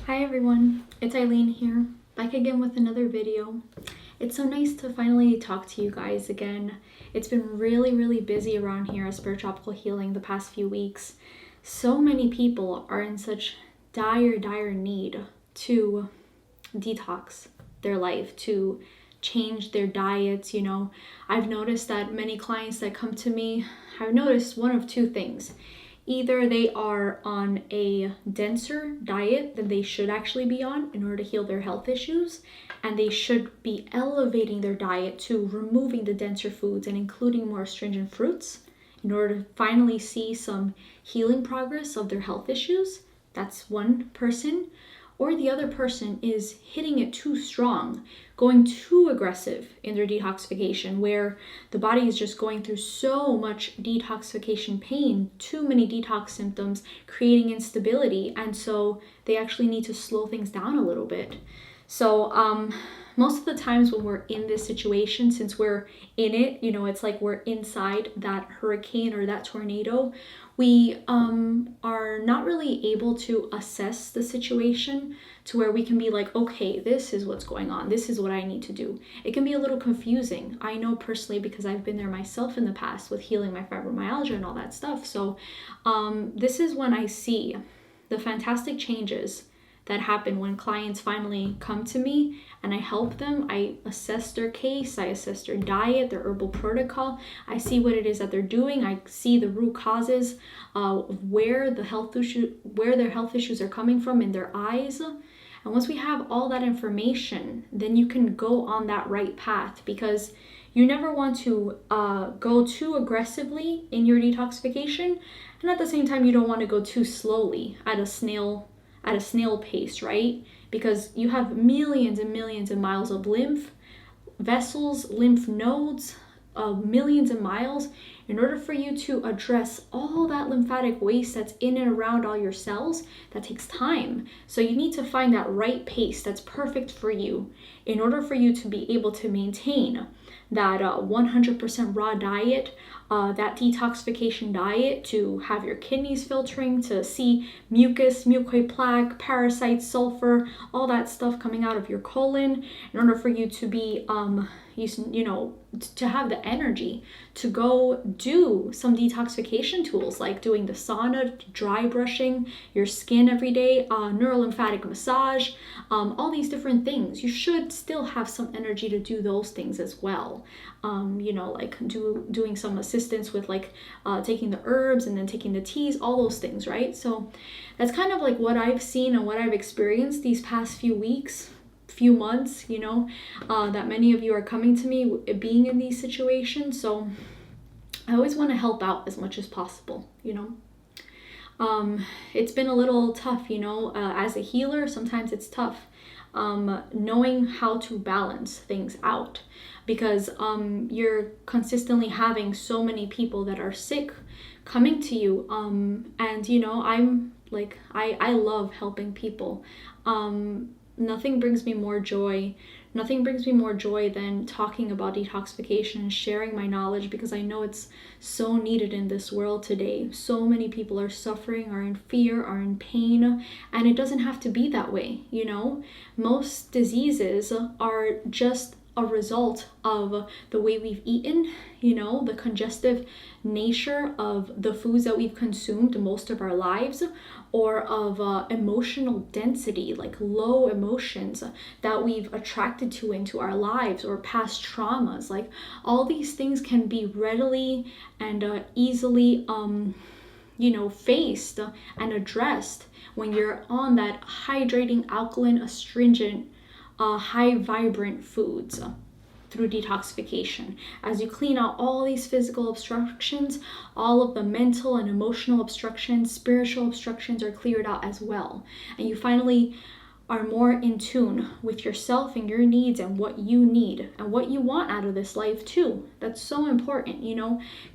Hi everyone, it's Eileen here, back again with another video. It's so nice to finally talk to you guys again. It's been really busy around here at Spirit Tropical Healing the past few weeks. So many people are in such dire need to detox their life, to change their diets. I've noticed that many clients that come to me, I've noticed one of two things. Either they are on a denser diet than they should actually be on in order to heal their health issues, and they should be elevating their diet to removing the denser foods and including more astringent fruits in order to finally see some healing progress of their health issues. That's one person. Or the other person is hitting it too strong, going too aggressive in their detoxification, where the body is just going through so much detoxification pain, too many detox symptoms, creating instability, and so they actually need to slow things down a little bit. So most of the times when we're in this situation, since we're in it, it's like we're inside that hurricane or that tornado, we are not really able to assess the situation to where we can be like, okay, this is what's going on. This is what I need to do. It can be a little confusing. I know personally because I've been there myself in the past with healing my fibromyalgia and all that stuff. So this is when I see the fantastic changes that happen when clients finally come to me and I help them. I assess their case, I assess their diet, their herbal protocol. I see what it is that they're doing. I see the root causes, where their health issues are coming from in their eyes. And once we have all that information, then you can go on that right path, because you never want to go too aggressively in your detoxification, and at the same time you don't want to go too slowly at a snail pace, right? Because you have millions and millions of miles of lymph vessels, lymph nodes, millions of miles. In order for you to address all that lymphatic waste that's in and around all your cells, that takes time. So you need to find that right pace that's perfect for you in order for you to be able to maintain that 100% raw diet, that detoxification diet, to have your kidneys filtering, to see mucus, mucoid plaque, parasites, sulfur, all that stuff coming out of your colon, in order for you to be, to have the energy to go do some detoxification tools like doing the sauna, dry brushing your skin every day, neurolymphatic massage, all these different things. You should still have some energy to do those things as well. Like doing some assistance with taking the herbs and then taking the teas, all those things, right? So that's kind of like what I've seen and what I've experienced these past few weeks, few months, that many of you are coming to me being in these situations. So I always want to help out as much as possible. It's been a little tough, as a healer. Sometimes it's tough knowing how to balance things out, because you're consistently having so many people that are sick coming to you, and I'm like, I love helping people. Nothing brings me more joy than talking about detoxification and sharing my knowledge, because I know it's so needed in this world today. So many people are suffering, are in fear, are in pain, and it doesn't have to be that way. Most diseases are just a result of the way we've eaten, the congestive nature of the foods that we've consumed most of our lives, or of emotional density, like low emotions that we've attracted to into our lives, or past traumas. Like, all these things can be readily and easily faced and addressed when you're on that hydrating, alkaline, astringent, high vibrant foods through detoxification. As you clean out all these physical obstructions, all of the mental and emotional obstructions, spiritual obstructions are cleared out as well. And you finally are more in tune with yourself and your needs and what you need and what you want out of this life too. That's so important,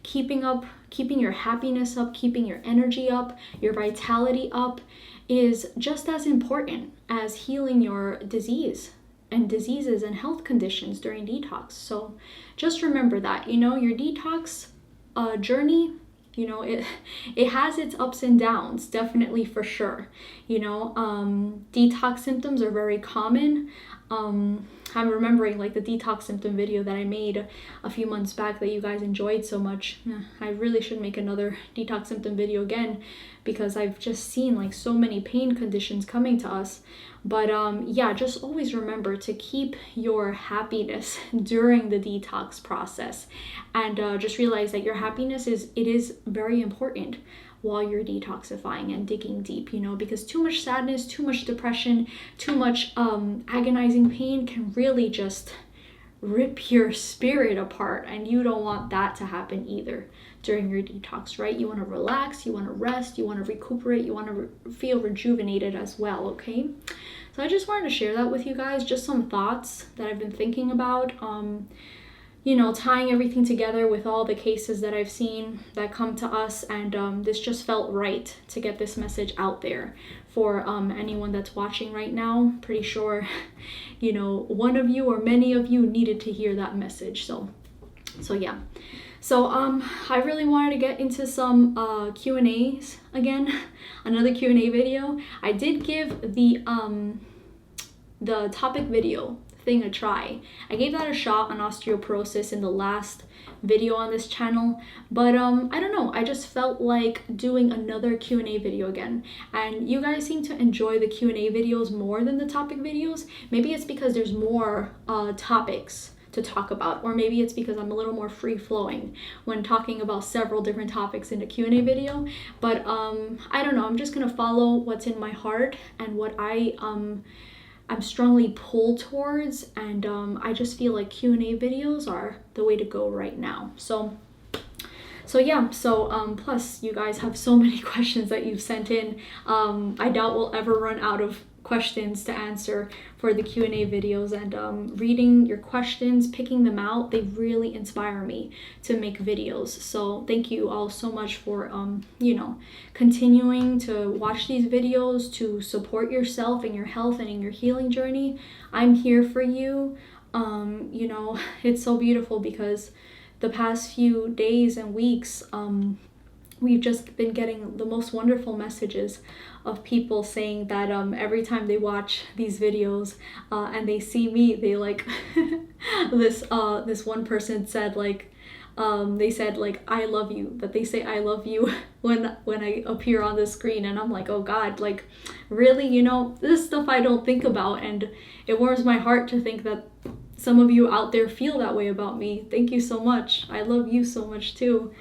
keeping your happiness up, keeping your energy up, your vitality up is just as important as healing your diseases and health conditions during detox. So just remember that, your detox journey You know, it has its ups and downs, definitely, for sure. You know, detox symptoms are very common. I'm remembering like the detox symptom video that I made a few months back that you guys enjoyed so much. I really should make another detox symptom video again, because I've just seen like so many pain conditions coming to us. But yeah, just always remember to keep your happiness during the detox process, and just realize that your happiness is very important while you're detoxifying and digging deep, you know, because too much sadness, too much depression, too much agonizing pain can really just rip your spirit apart, and you don't want that to happen either during your detox, right? You want to relax, you want to rest, you want to recuperate, you want to feel rejuvenated as well, okay? So I just wanted to share that with you guys, just some thoughts that I've been thinking about, you know, tying everything together with all the cases that I've seen that come to us, and this just felt right to get this message out there for anyone that's watching right now. Pretty sure, you know, one of you or many of you needed to hear that message. So yeah. So I really wanted to get into some Q&As again, another Q&A video. I did give the topic video thing a try. I gave that a shot on osteoporosis in the last video on this channel, but I don't know, I just felt like doing another Q&A video again, and you guys seem to enjoy the Q&A videos more than the topic videos. Maybe it's because there's more topics to talk about, or maybe it's because I'm a little more free-flowing when talking about several different topics in a Q&A video, but I don't know, I'm just gonna follow what's in my heart and what I'm strongly pulled towards, and I just feel like Q&A videos are the way to go right now. So yeah, plus you guys have so many questions that you've sent in. I doubt we'll ever run out of questions to answer for the Q&A videos, and reading your questions, picking them out, they really inspire me to make videos. So thank you all so much for you know, continuing to watch these videos, to support yourself in your health and in your healing journey. I'm here for you. You know, it's so beautiful because the past few days and weeks, we've just been getting the most wonderful messages of people saying that every time they watch these videos and they see me, they like this one person said like they said like I love you, that they say I love you when I appear on the screen, and I'm like, oh God, like really, you know, this is stuff I don't think about, and it warms my heart to think that some of you out there feel that way about me. Thank you so much. I love you so much too.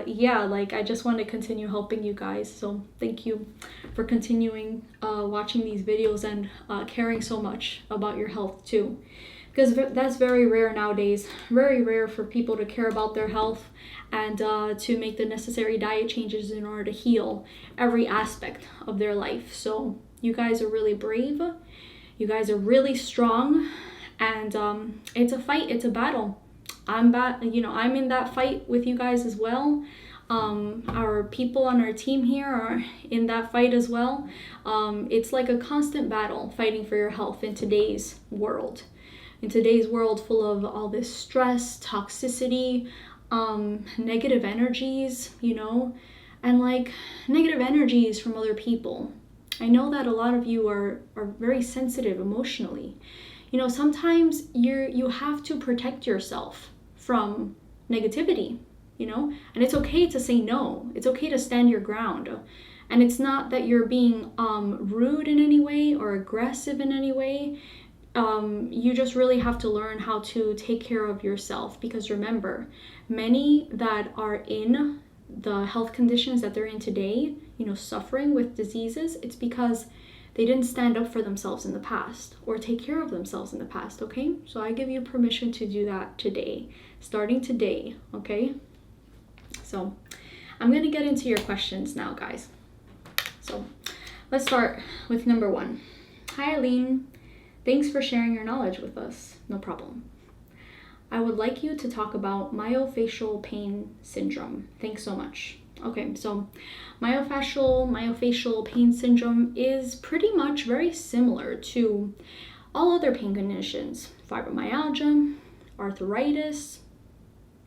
Yeah, like I just want to continue helping you guys, so thank you for continuing watching these videos and caring so much about your health too, because that's very rare nowadays. Very rare for people to care about their health and to make the necessary diet changes in order to heal every aspect of their life. So you guys are really brave, you guys are really strong, and it's a fight, it's a battle. I'm in that fight with you guys as well. Our people on our team here are in that fight as well. It's like a constant battle fighting for your health in today's world. In today's world full of all this stress, toxicity, negative energies, you know, and like negative energies from other people. I know that a lot of you are very sensitive emotionally. You know, sometimes you have to protect yourself from negativity, you know, and it's okay to say no. It's okay to stand your ground. And it's not that you're being rude in any way or aggressive in any way. You just really have to learn how to take care of yourself, because remember, many that are in the health conditions that they're in today, you know, suffering with diseases, it's because they didn't stand up for themselves in the past or take care of themselves in the past, okay? So I give you permission to do that today, starting today, okay? So I'm gonna get into your questions now, guys. So let's start with number 1. Hi, Eileen. Thanks for sharing your knowledge with us. No problem. I would like you to talk about myofascial pain syndrome. Thanks so much. Okay, so myofascial pain syndrome is pretty much very similar to all other pain conditions: fibromyalgia, arthritis,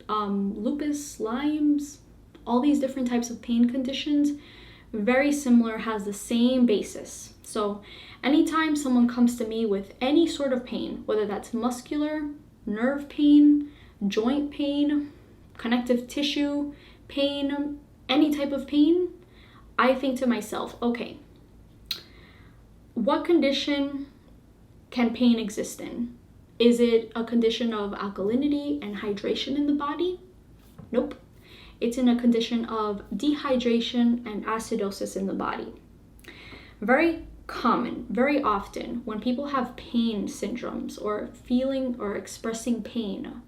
lupus, Lyme's, all these different types of pain conditions, very similar, has the same basis. So anytime someone comes to me with any sort of pain, whether that's muscular, nerve pain, joint pain, connective tissue pain, any type of pain, I think to myself, okay, what condition can pain exist in? Is it a condition of alkalinity and hydration in the body? Nope. It's in a condition of dehydration and acidosis in the body. Very common, very often, when people have pain syndromes or feeling or expressing pain,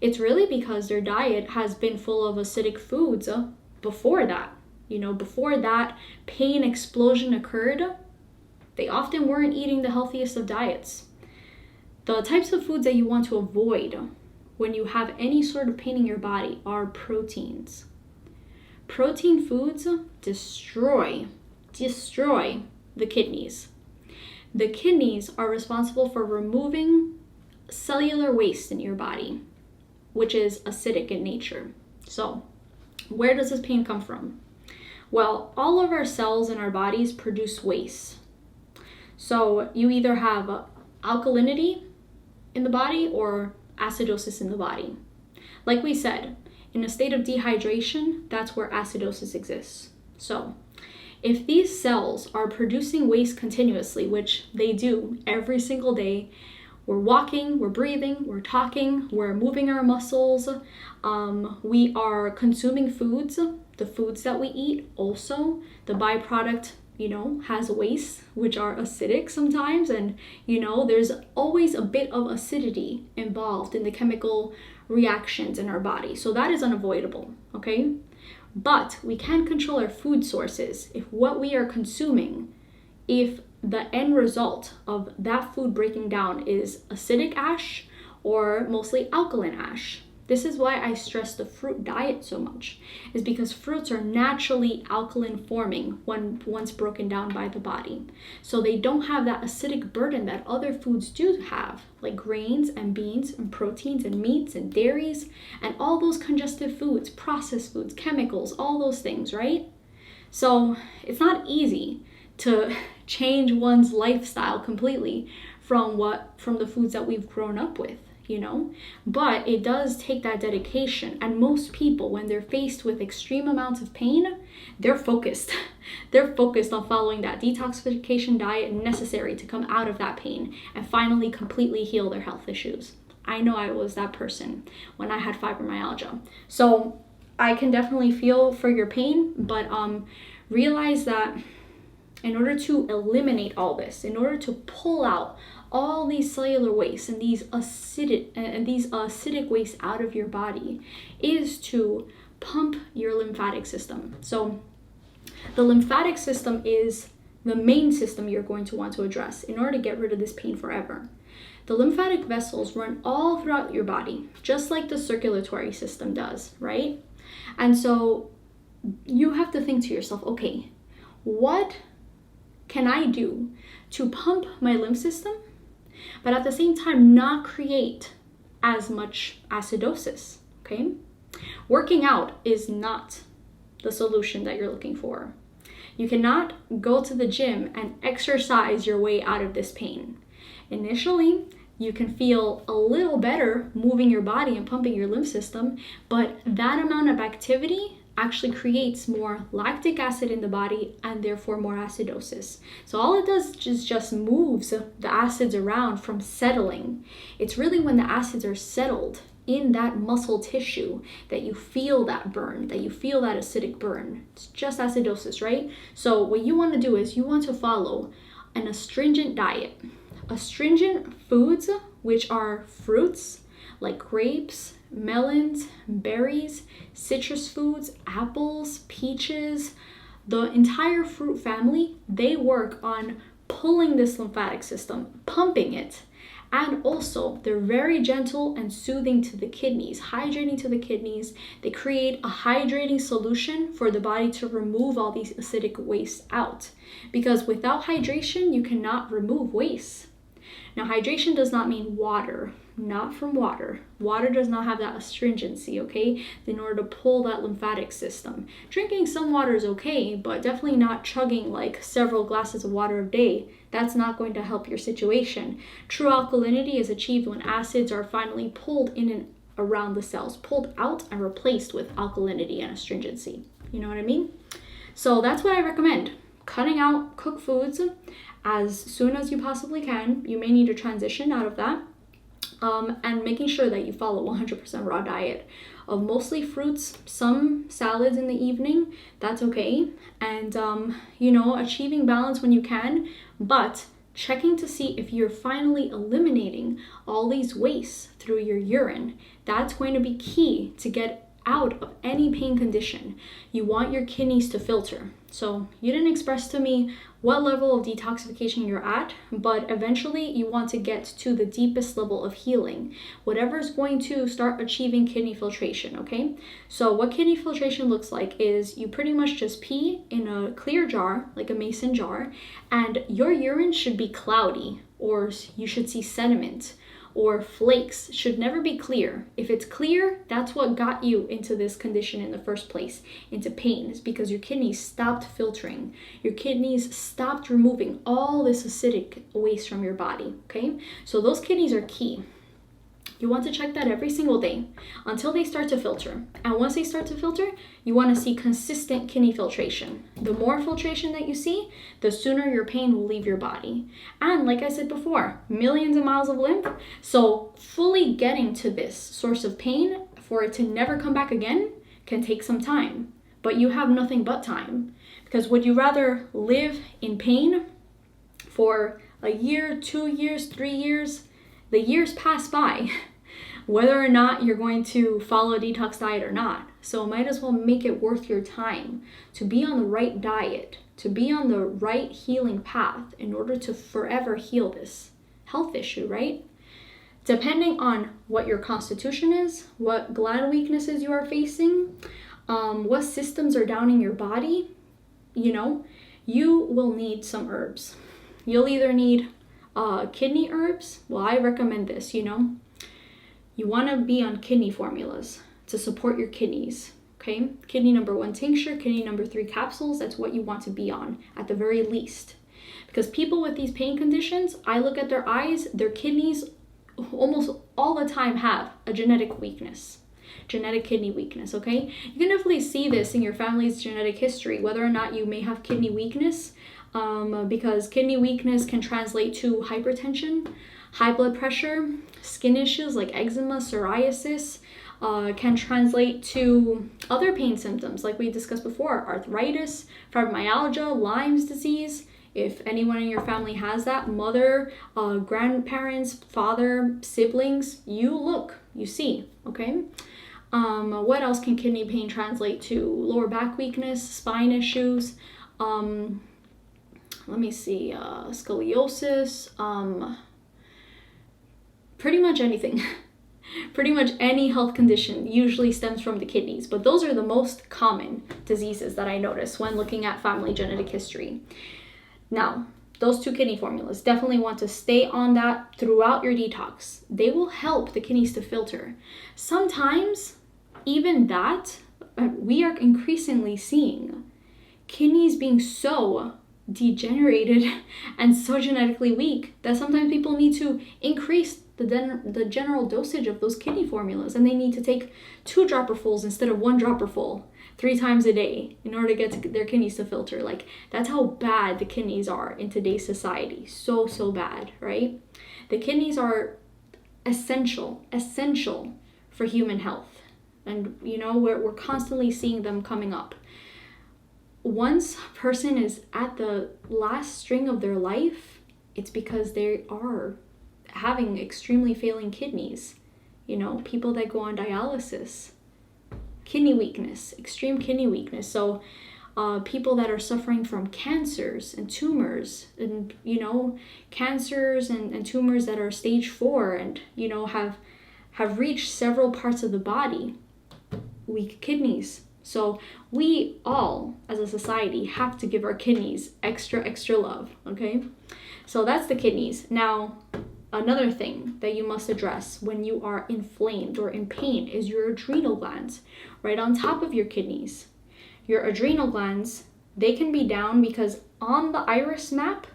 it's really because their diet has been full of acidic foods before that. Before that pain explosion occurred, they often weren't eating the healthiest of diets. The types of foods that you want to avoid when you have any sort of pain in your body are proteins. Protein foods destroy the kidneys. The kidneys are responsible for removing cellular waste in your body, which is acidic in nature. So, where does this pain come from? Well, all of our cells in our bodies produce waste. So, you either have alkalinity in the body or acidosis in the body. Like we said, in a state of dehydration, that's where acidosis exists. So, if these cells are producing waste continuously, which they do every single day, we're walking, we're breathing, we're talking, we're moving our muscles, we are consuming foods, the foods that we eat also, the byproduct, has waste, which are acidic sometimes, and there's always a bit of acidity involved in the chemical reactions in our body. So that is unavoidable, okay? But we can control our food sources. If what we are consuming, if the end result of that food breaking down is acidic ash or mostly alkaline ash. This is why I stress the fruit diet so much, is because fruits are naturally alkaline forming once broken down by the body. So they don't have that acidic burden that other foods do have, like grains and beans and proteins and meats and dairies and all those congestive foods, processed foods, chemicals, all those things, right? So it's not easy to change one's lifestyle completely from the foods that we've grown up with. But it does take that dedication. And most people, when they're faced with extreme amounts of pain, they're focused. They're focused on following that detoxification diet necessary to come out of that pain and finally completely heal their health issues. I know I was that person when I had fibromyalgia. So I can definitely feel for your pain, but realize that in order to eliminate all this, in order to pull out all these cellular waste and these acidic waste out of your body, is to pump your lymphatic system. So the lymphatic system is the main system you're going to want to address in order to get rid of this pain forever. The lymphatic vessels run all throughout your body, just like the circulatory system does, right? And so you have to think to yourself, okay, what can I do to pump my lymph system, but at the same time not create as much acidosis, okay? Working out is not the solution that you're looking for. You cannot go to the gym and exercise your way out of this pain. Initially, you can feel a little better moving your body and pumping your lymph system, but that amount of activity actually creates more lactic acid in the body and therefore more acidosis. So all it does is just moves the acids around from settling. It's really when the acids are settled in that muscle tissue that you feel that burn, that you feel that acidic burn. It's just acidosis, right? So what you want to do is you want to follow an astringent diet. Astringent foods, which are fruits like grapes, melons, berries, citrus foods, apples, peaches, the entire fruit family, they work on pulling this lymphatic system, pumping it. And also, they're very gentle and soothing to the kidneys, hydrating to the kidneys. They create a hydrating solution for the body to remove all these acidic wastes out. Because without hydration, you cannot remove waste. Now, hydration does not mean water, not from water. Water does not have that astringency, okay, in order to pull that lymphatic system. Drinking some water is okay, but definitely not chugging like several glasses of water a day. That's not going to help your situation. True alkalinity is achieved when acids are finally pulled in and around the cells, pulled out and replaced with alkalinity and astringency. You know what I mean? So that's what I recommend. Cutting out cooked foods as soon as you possibly can. You may need to transition out of that. And making sure that you follow 100% raw diet of mostly fruits, some salads in the evening, that's okay. And, achieving balance when you can, but checking to see if you're finally eliminating all these wastes through your urine. That's going to be key to get out of any pain condition. You want your kidneys to filter. So you didn't express to me what level of detoxification you're at, but eventually you want to get to the deepest level of healing, whatever is going to start achieving kidney filtration, okay? So what kidney filtration looks like is you pretty much just pee in a clear jar, like a mason jar, and your urine should be cloudy, or you should see sediment, or flakes. Should never be clear. If it's clear, that's what got you into this condition in the first place, into pain. It's because your kidneys stopped filtering. Your kidneys stopped removing all this acidic waste from your body, okay? So those kidneys are key. You want to check that every single day until they start to filter. And once they start to filter, you want to see consistent kidney filtration. The more filtration that you see, the sooner your pain will leave your body. And like I said before, millions of miles of lymph. So fully getting to this source of pain for it to never come back again can take some time. But you have nothing but time. Because would you rather live in pain for a year, 2 years, 3 years? The years pass by, whether or not you're going to follow a detox diet or not. So might as well make it worth your time to be on the right diet, to be on the right healing path in order to forever heal this health issue, right? Depending on what your constitution is, what gland weaknesses you are facing, what systems are down in your body, you will need some herbs. You'll either need kidney herbs. Well, I recommend this, you want to be on kidney formulas to support your kidneys, okay? Kidney number 1 tincture, kidney number 3 capsules, that's what you want to be on at the very least. Because people with these pain conditions, I look at their eyes, their kidneys almost all the time have a genetic weakness. Genetic kidney weakness, okay? You can definitely see this in your family's genetic history, whether or not you may have kidney weakness, because kidney weakness can translate to hypertension, high blood pressure, skin issues like eczema, psoriasis, can translate to other pain symptoms like we discussed before, arthritis, fibromyalgia, Lyme's disease. If anyone in your family has that, mother, grandparents, father, siblings, you see, okay? What else can kidney pain translate to? Lower back weakness, spine issues, scoliosis, pretty much anything. Pretty much any health condition usually stems from the kidneys, but those are the most common diseases that I notice when looking at family genetic history. Now, those 2 kidney formulas, definitely want to stay on that throughout your detox. They will help the kidneys to filter. Sometimes, even that, we are increasingly seeing kidneys being so degenerated and so genetically weak that sometimes people need to increase the general dosage of those kidney formulas, and they need to take 2 dropperfuls instead of 1 dropperful 3 times a day in order to get their kidneys to filter. Like, that's how bad the kidneys are in today's society. So bad, right? The kidneys are essential for human health, and we're constantly seeing them coming up. Once a person is at the last string of their life, it's because they are having extremely failing kidneys. People that go on dialysis, kidney weakness, extreme kidney weakness. So people that are suffering from cancers and tumors, and cancers and tumors that are stage 4 and have reached several parts of the body, weak kidneys. So we all, as a society, have to give our kidneys extra love, okay? So that's the kidneys. Now, another thing that you must address when you are inflamed or in pain is your adrenal glands, right on top of your kidneys. Your adrenal glands, they can be down because on the iris map,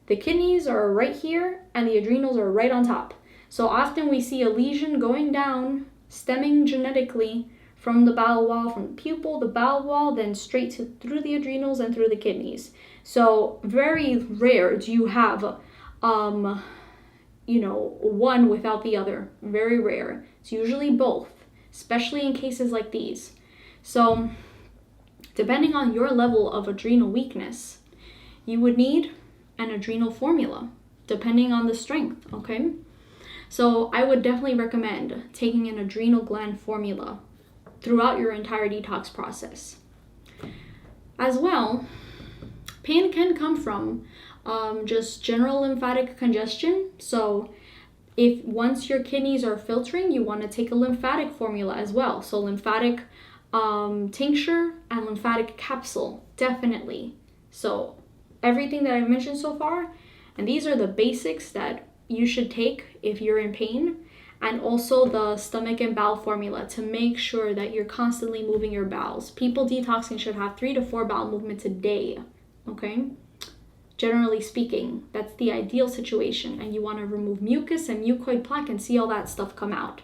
the kidneys are right here and the adrenals are right on top. So often we see a lesion going down, stemming genetically from the bowel wall, from the pupil, the bowel wall, then straight through the adrenals and through the kidneys. So very rare do you have, one without the other. Very rare. It's usually both, especially in cases like these. So depending on your level of adrenal weakness, you would need an adrenal formula, depending on the strength, okay? So I would definitely recommend taking an adrenal gland formula throughout your entire detox process. As well, pain can come from just general lymphatic congestion. So if once your kidneys are filtering, you want to take a lymphatic formula as well. So lymphatic tincture and lymphatic capsule, definitely. So everything that I've mentioned so far, and these are the basics that you should take if you're in pain, and also the stomach and bowel formula to make sure that you're constantly moving your bowels. People detoxing should have 3 to 4 bowel movements a day, okay? Generally speaking, that's the ideal situation, and you want to remove mucus and mucoid plaque and see all that stuff come out.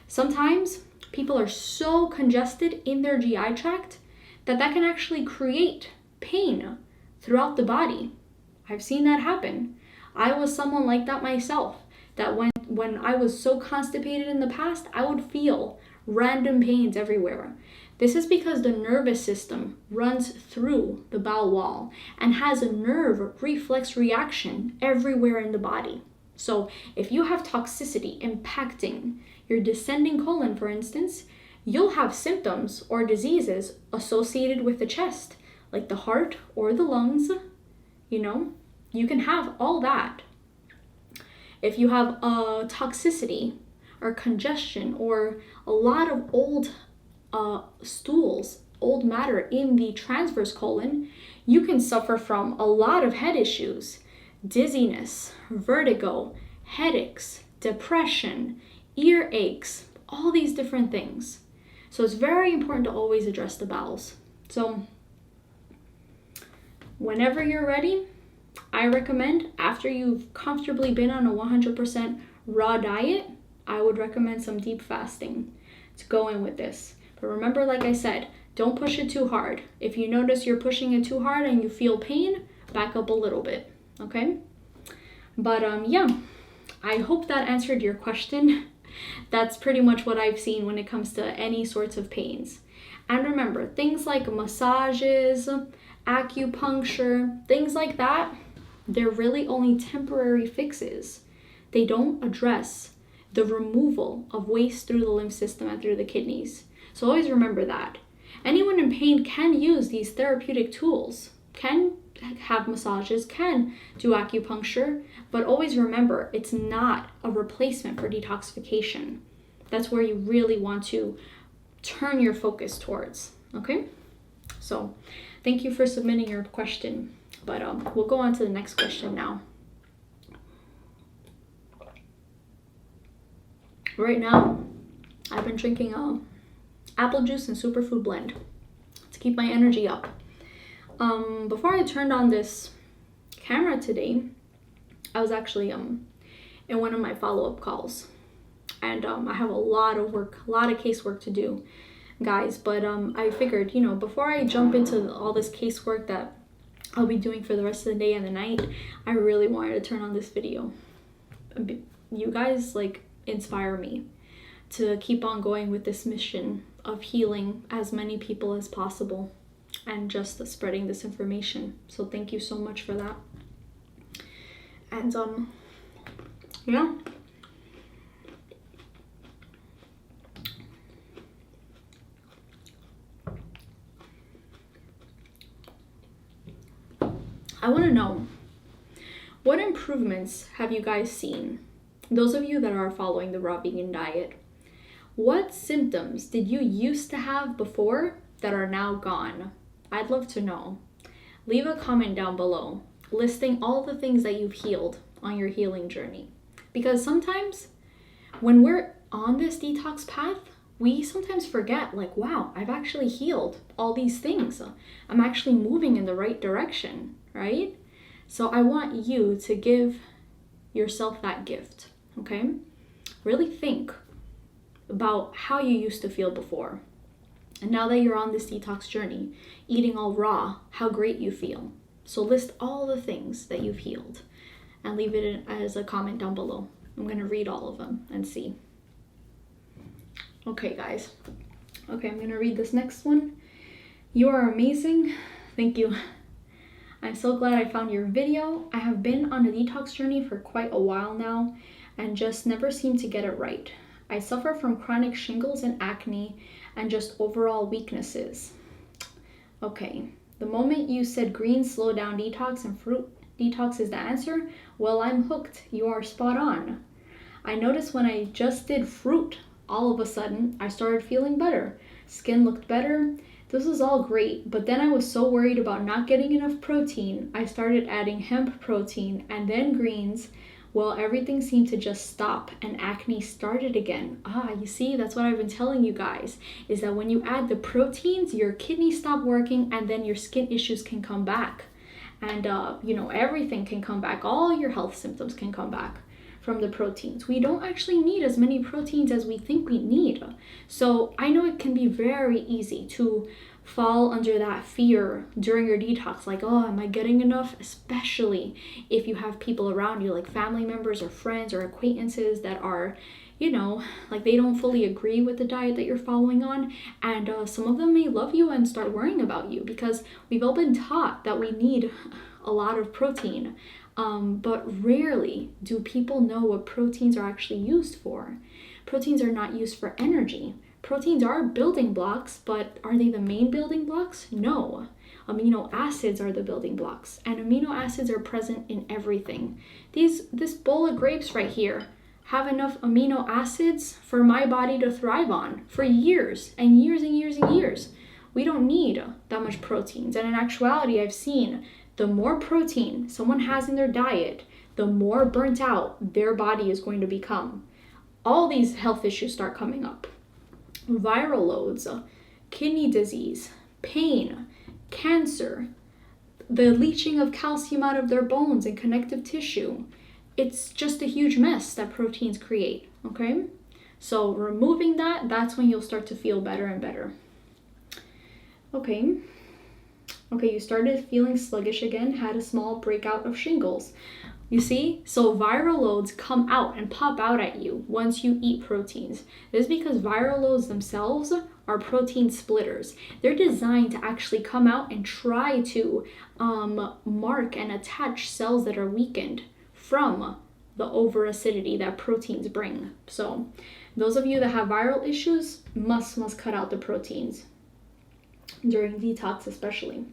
Sometimes people are so congested in their GI tract that can actually create pain throughout the body. I've seen that happen. I was someone like that myself, that when I was so constipated in the past, I would feel random pains everywhere. This is because the nervous system runs through the bowel wall and has a nerve reflex reaction everywhere in the body. So if you have toxicity impacting your descending colon, for instance, you'll have symptoms or diseases associated with the chest, like the heart or the lungs. You can have all that. If you have toxicity or congestion or a lot of old stools, old matter in the transverse colon, you can suffer from a lot of head issues, dizziness, vertigo, headaches, depression, ear aches, all these different things. So it's very important to always address the bowels. So whenever you're ready, I recommend, after you've comfortably been on a 100% raw diet, I would recommend some deep fasting to go in with this. But remember, like I said, don't push it too hard. If you notice you're pushing it too hard and you feel pain, back up a little bit, okay? But I hope that answered your question. That's pretty much what I've seen when it comes to any sorts of pains. And remember, things like massages, acupuncture, things like that, they're really only temporary fixes. They don't address the removal of waste through the lymph system and through the kidneys. So always remember that. Anyone in pain can use these therapeutic tools, can have massages, can do acupuncture, but always remember, it's not a replacement for detoxification. That's where you really want to turn your focus towards, okay? So thank you for submitting your question, but we'll go on to the next question now. Right now, I've been drinking apple juice and superfood blend to keep my energy up. Before I turned on this camera today, I was actually in one of my follow-up calls, and I have a lot of casework to do, guys, but I figured, before I jump into all this casework that I'll be doing for the rest of the day and the night, I really wanted to turn on this video. You guys inspire me to keep on going with this mission of healing as many people as possible and just spreading this information. So thank you so much for that. And yeah. I want to know, what improvements have you guys seen? Those of you that are following the raw vegan diet, what symptoms did you used to have before that are now gone? I'd love to know. Leave a comment down below. listing all the things that you've healed on your healing journey. Because sometimes when we're on this detox path, we sometimes forget, like, wow, I've actually healed all these things. I'm actually moving in the right direction, right? So I want you to give yourself that gift, okay? Really think about how you used to feel before. And now that you're on this detox journey, eating all raw, how great you feel. So list all the things that you've healed and leave it as a comment down below. I'm going to read all of them and see. Okay, guys. Okay, I'm going to read this next one. You are amazing. Thank you. I'm so glad I found your video. I have been on a detox journey for quite a while now and just never seem to get it right. I suffer from chronic shingles and acne and just overall weaknesses. Okay, the moment you said green slow down detox and fruit detox is the answer, well, I'm hooked. You are spot on. I noticed when I just did fruit, all of a sudden I started feeling better. Skin looked better. This was all great, but then I was so worried about not getting enough protein, I started adding hemp protein and then greens. Well, everything seemed to just stop and acne started again. You see, that's what I've been telling you guys, is that when you add the proteins, your kidneys stop working and then your skin issues can come back. And, everything can come back. All your health symptoms can come back from the proteins. We don't actually need as many proteins as we think we need. So I know it can be very easy to fall under that fear during your detox, like, oh, am I getting enough? Especially if you have people around you, like family members or friends or acquaintances that are, like they don't fully agree with the diet that you're following on. And some of them may love you and start worrying about you because we've all been taught that we need a lot of protein. But rarely do people know what proteins are actually used for. Proteins are not used for energy. Proteins are building blocks, but are they the main building blocks? No. Amino acids are the building blocks, and amino acids are present in everything. This bowl of grapes right here have enough amino acids for my body to thrive on for years and years and years and years. We don't need that much proteins. And in actuality, I've seen the more protein someone has in their diet, the more burnt out their body is going to become. All these health issues start coming up. Viral loads, kidney disease, pain, cancer, the leaching of calcium out of their bones and connective tissue. It's just a huge mess that proteins create, okay? So removing that's when you'll start to feel better and better. Okay, you started feeling sluggish again, had a small breakout of shingles. You see, so viral loads come out and pop out at you once you eat proteins. This is because viral loads themselves are protein splitters. They're designed to actually come out and try to mark and attach cells that are weakened from the over-acidity that proteins bring. So those of you that have viral issues must cut out the proteins during detox especially.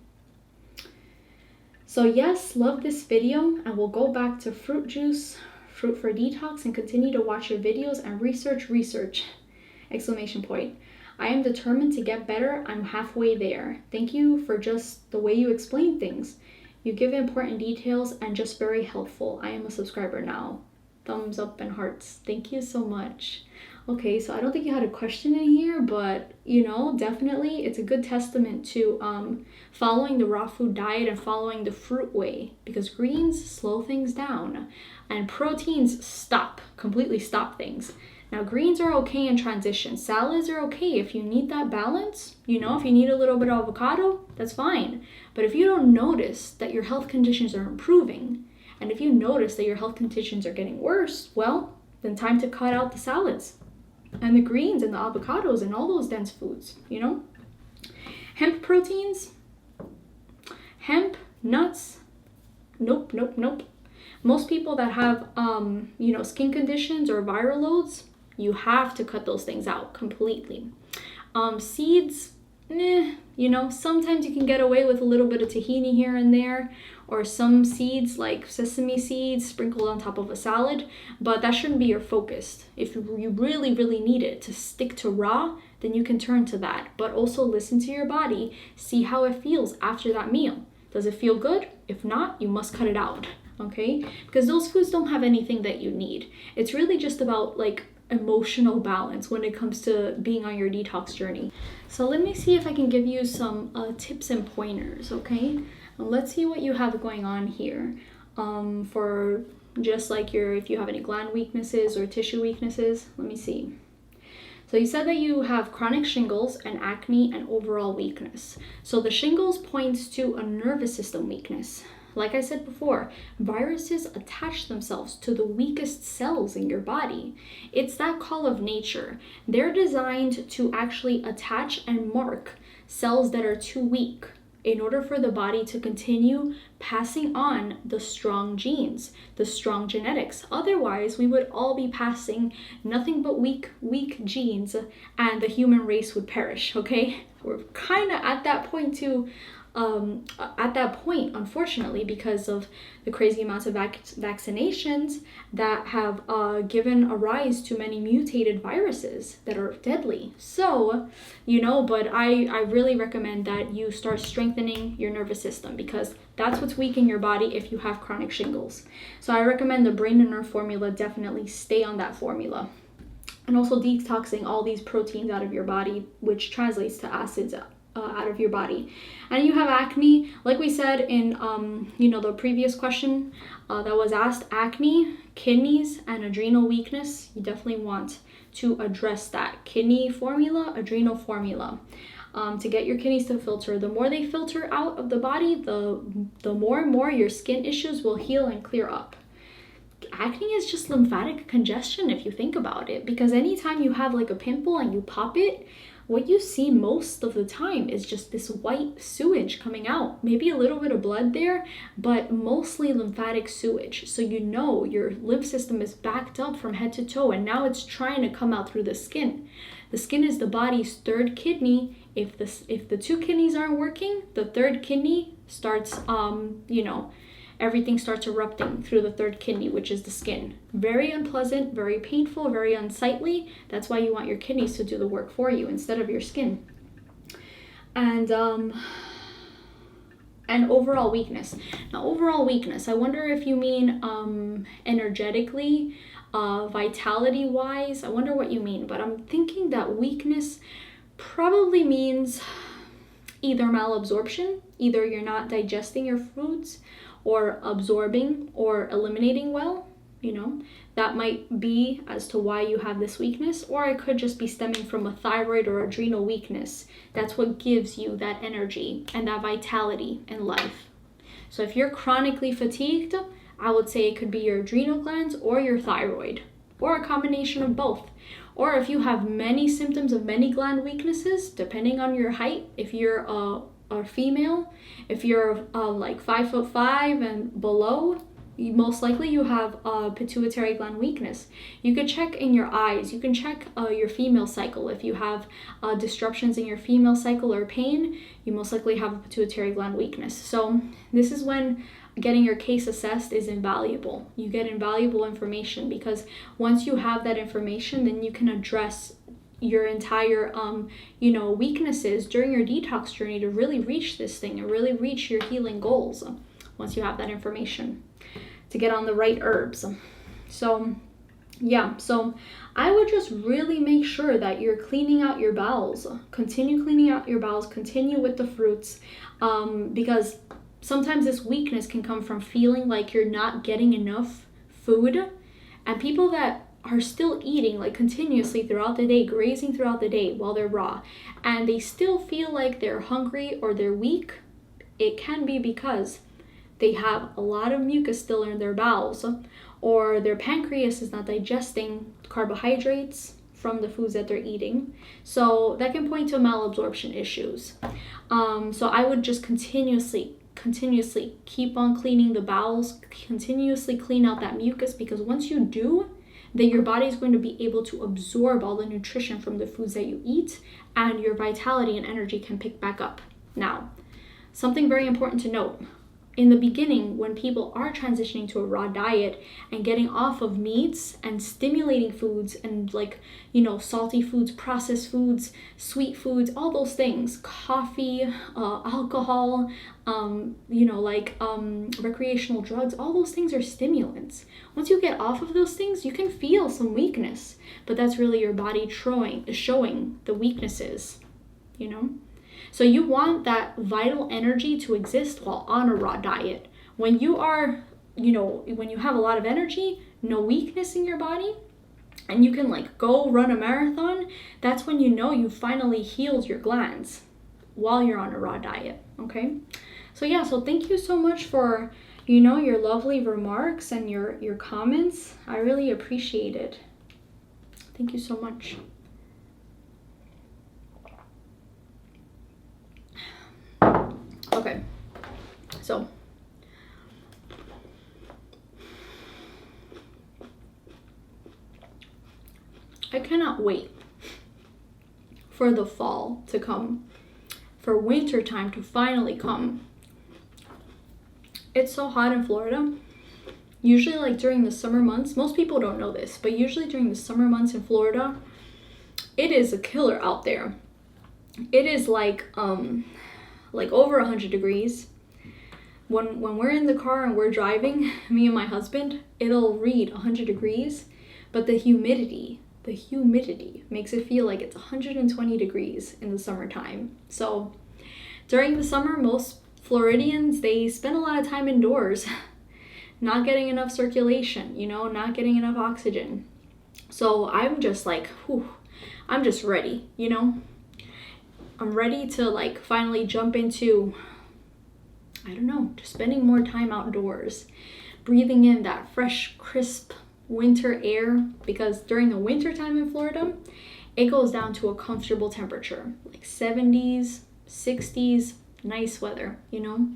So yes, love this video, and we'll go back to fruit juice, fruit for detox, and continue to watch your videos and research, exclamation point. I am determined to get better. I'm halfway there. Thank you for just the way you explain things. You give important details and just very helpful. I am a subscriber now. Thumbs up and hearts. Thank you so much. Okay, so I don't think you had a question in here, but definitely it's a good testament to following the raw food diet and following the fruit way, because greens slow things down and proteins completely stop things. Now greens are okay in transition. Salads are okay if you need that balance. If you need a little bit of avocado, that's fine. But if you don't notice that your health conditions are improving, and if you notice that your health conditions are getting worse, well, then time to cut out the salads and the greens and the avocados and all those dense foods, Hemp proteins, hemp, nuts, nope. Most people that have, skin conditions or viral loads, you have to cut those things out completely. Seeds, sometimes you can get away with a little bit of tahini here and there, or some seeds like sesame seeds sprinkled on top of a salad, but that shouldn't be your focus. If you really, really need it to stick to raw, then you can turn to that. But also listen to your body, see how it feels after that meal. Does it feel good? If not, you must cut it out, okay? Because those foods don't have anything that you need. It's really just about like emotional balance when it comes to being on your detox journey. So let me see if I can give you some tips and pointers, okay? Let's see what you have going on here for just like if you have any gland weaknesses or tissue weaknesses. Let me see. So you said that you have chronic shingles and acne and overall weakness. So the shingles points to a nervous system weakness. Like I said before, viruses attach themselves to the weakest cells in your body. It's that call of nature. They're designed to actually attach and mark cells that are too weak in order for the body to continue passing on the strong genes, the strong genetics. Otherwise, we would all be passing nothing but weak genes and the human race would perish, okay? We're kind of at that point too, unfortunately, because of the crazy amounts of vaccinations that have given a rise to many mutated viruses that are deadly. So, but I really recommend that you start strengthening your nervous system, because that's what's weak in your body if you have chronic shingles. So I recommend the Brain and Nerve formula. Definitely stay on that formula. And also detoxing all these proteins out of your body, which translates to acids out of your body. And you have acne, like we said in the previous question that was asked, acne, kidneys, and adrenal weakness. You definitely want to address that. Kidney formula, adrenal formula, to get your kidneys to filter. The more they filter out of the body, the more and more your skin issues will heal and clear up. Acne is just lymphatic congestion if you think about it, because anytime you have like a pimple and you pop it, what you see most of the time is just this white sewage coming out. Maybe a little bit of blood there, but mostly lymphatic sewage. So your lymph system is backed up from head to toe, and now it's trying to come out through the skin. The skin is the body's third kidney. If the two kidneys aren't working, the third kidney starts, everything starts erupting through the third kidney, which is the skin. Very unpleasant, very painful, very unsightly. That's why you want your kidneys to do the work for you instead of your skin. And overall weakness. Now, overall weakness, I wonder if you mean energetically, vitality-wise. I wonder what you mean, but I'm thinking that weakness probably means either malabsorption, either you're not digesting your foods, or absorbing or eliminating well, that might be as to why you have this weakness. Or it could just be stemming from a thyroid or adrenal weakness. That's what gives you that energy and that vitality in life. So if you're chronically fatigued, I would say it could be your adrenal glands or your thyroid, or a combination of both. Or if you have many symptoms of many gland weaknesses, depending on your height, if you're a female, if you're like 5'5" and below, most likely you have pituitary gland weakness. You could check in your eyes. You can check your female cycle. If you have disruptions in your female cycle or pain, you most likely have a pituitary gland weakness. So this is when getting your case assessed is invaluable. You get invaluable information, because once you have that information, then you can address your entire weaknesses during your detox journey to really reach this thing and really reach your healing goals once you have that information, to get on the right herbs. So I would just really make sure that you're cleaning out your bowels. Continue cleaning out your bowels, continue with the fruits, because sometimes this weakness can come from feeling like you're not getting enough food. And people that are still eating like continuously throughout the day, grazing throughout the day while they're raw, and they still feel like they're hungry or they're weak, it can be because they have a lot of mucus still in their bowels, or their pancreas is not digesting carbohydrates from the foods that they're eating. So that can point to malabsorption issues. So I would just continuously keep on cleaning the bowels, continuously clean out that mucus, because once you do, then your body is going to be able to absorb all the nutrition from the foods that you eat, and your vitality and energy can pick back up. Now, something very important to note. in the beginning, when people are transitioning to a raw diet and getting off of meats and stimulating foods and like, you know, salty foods, processed foods, sweet foods, all those things, coffee, alcohol, you know, like recreational drugs, all those things are stimulants. Once you get off of those things, you can feel some weakness, but that's really your body showing the weaknesses, you know? So you want that vital energy to exist while on a raw diet. When you are, you know, when you have a lot of energy, no weakness in your body, and you can like go run a marathon, that's when you know you finally healed your glands while you're on a raw diet, okay? So yeah, so thank you so much for, you know, your lovely remarks and your comments. I really appreciate it. Thank you so much. Okay, so I cannot wait for the fall to come, for winter time to finally come. It's so hot in Florida. Usually like during the summer months, most people don't know this, but usually during the summer months in Florida, it is a killer out there. It is like over 100 degrees. When we're in the car and we're driving, me and my husband, it'll read 100 degrees, but the humidity makes it feel like it's 120 degrees in the summertime. So during the summer, most Floridians, they spend a lot of time indoors, not getting enough circulation, you know, not getting enough oxygen. So I'm just like, whew, I'm just ready, you know? I'm ready to like finally jump into, I don't know, just spending more time outdoors, breathing in that fresh, crisp winter air, because during the winter time in Florida, it goes down to a comfortable temperature, like 70s, 60s, nice weather, you know?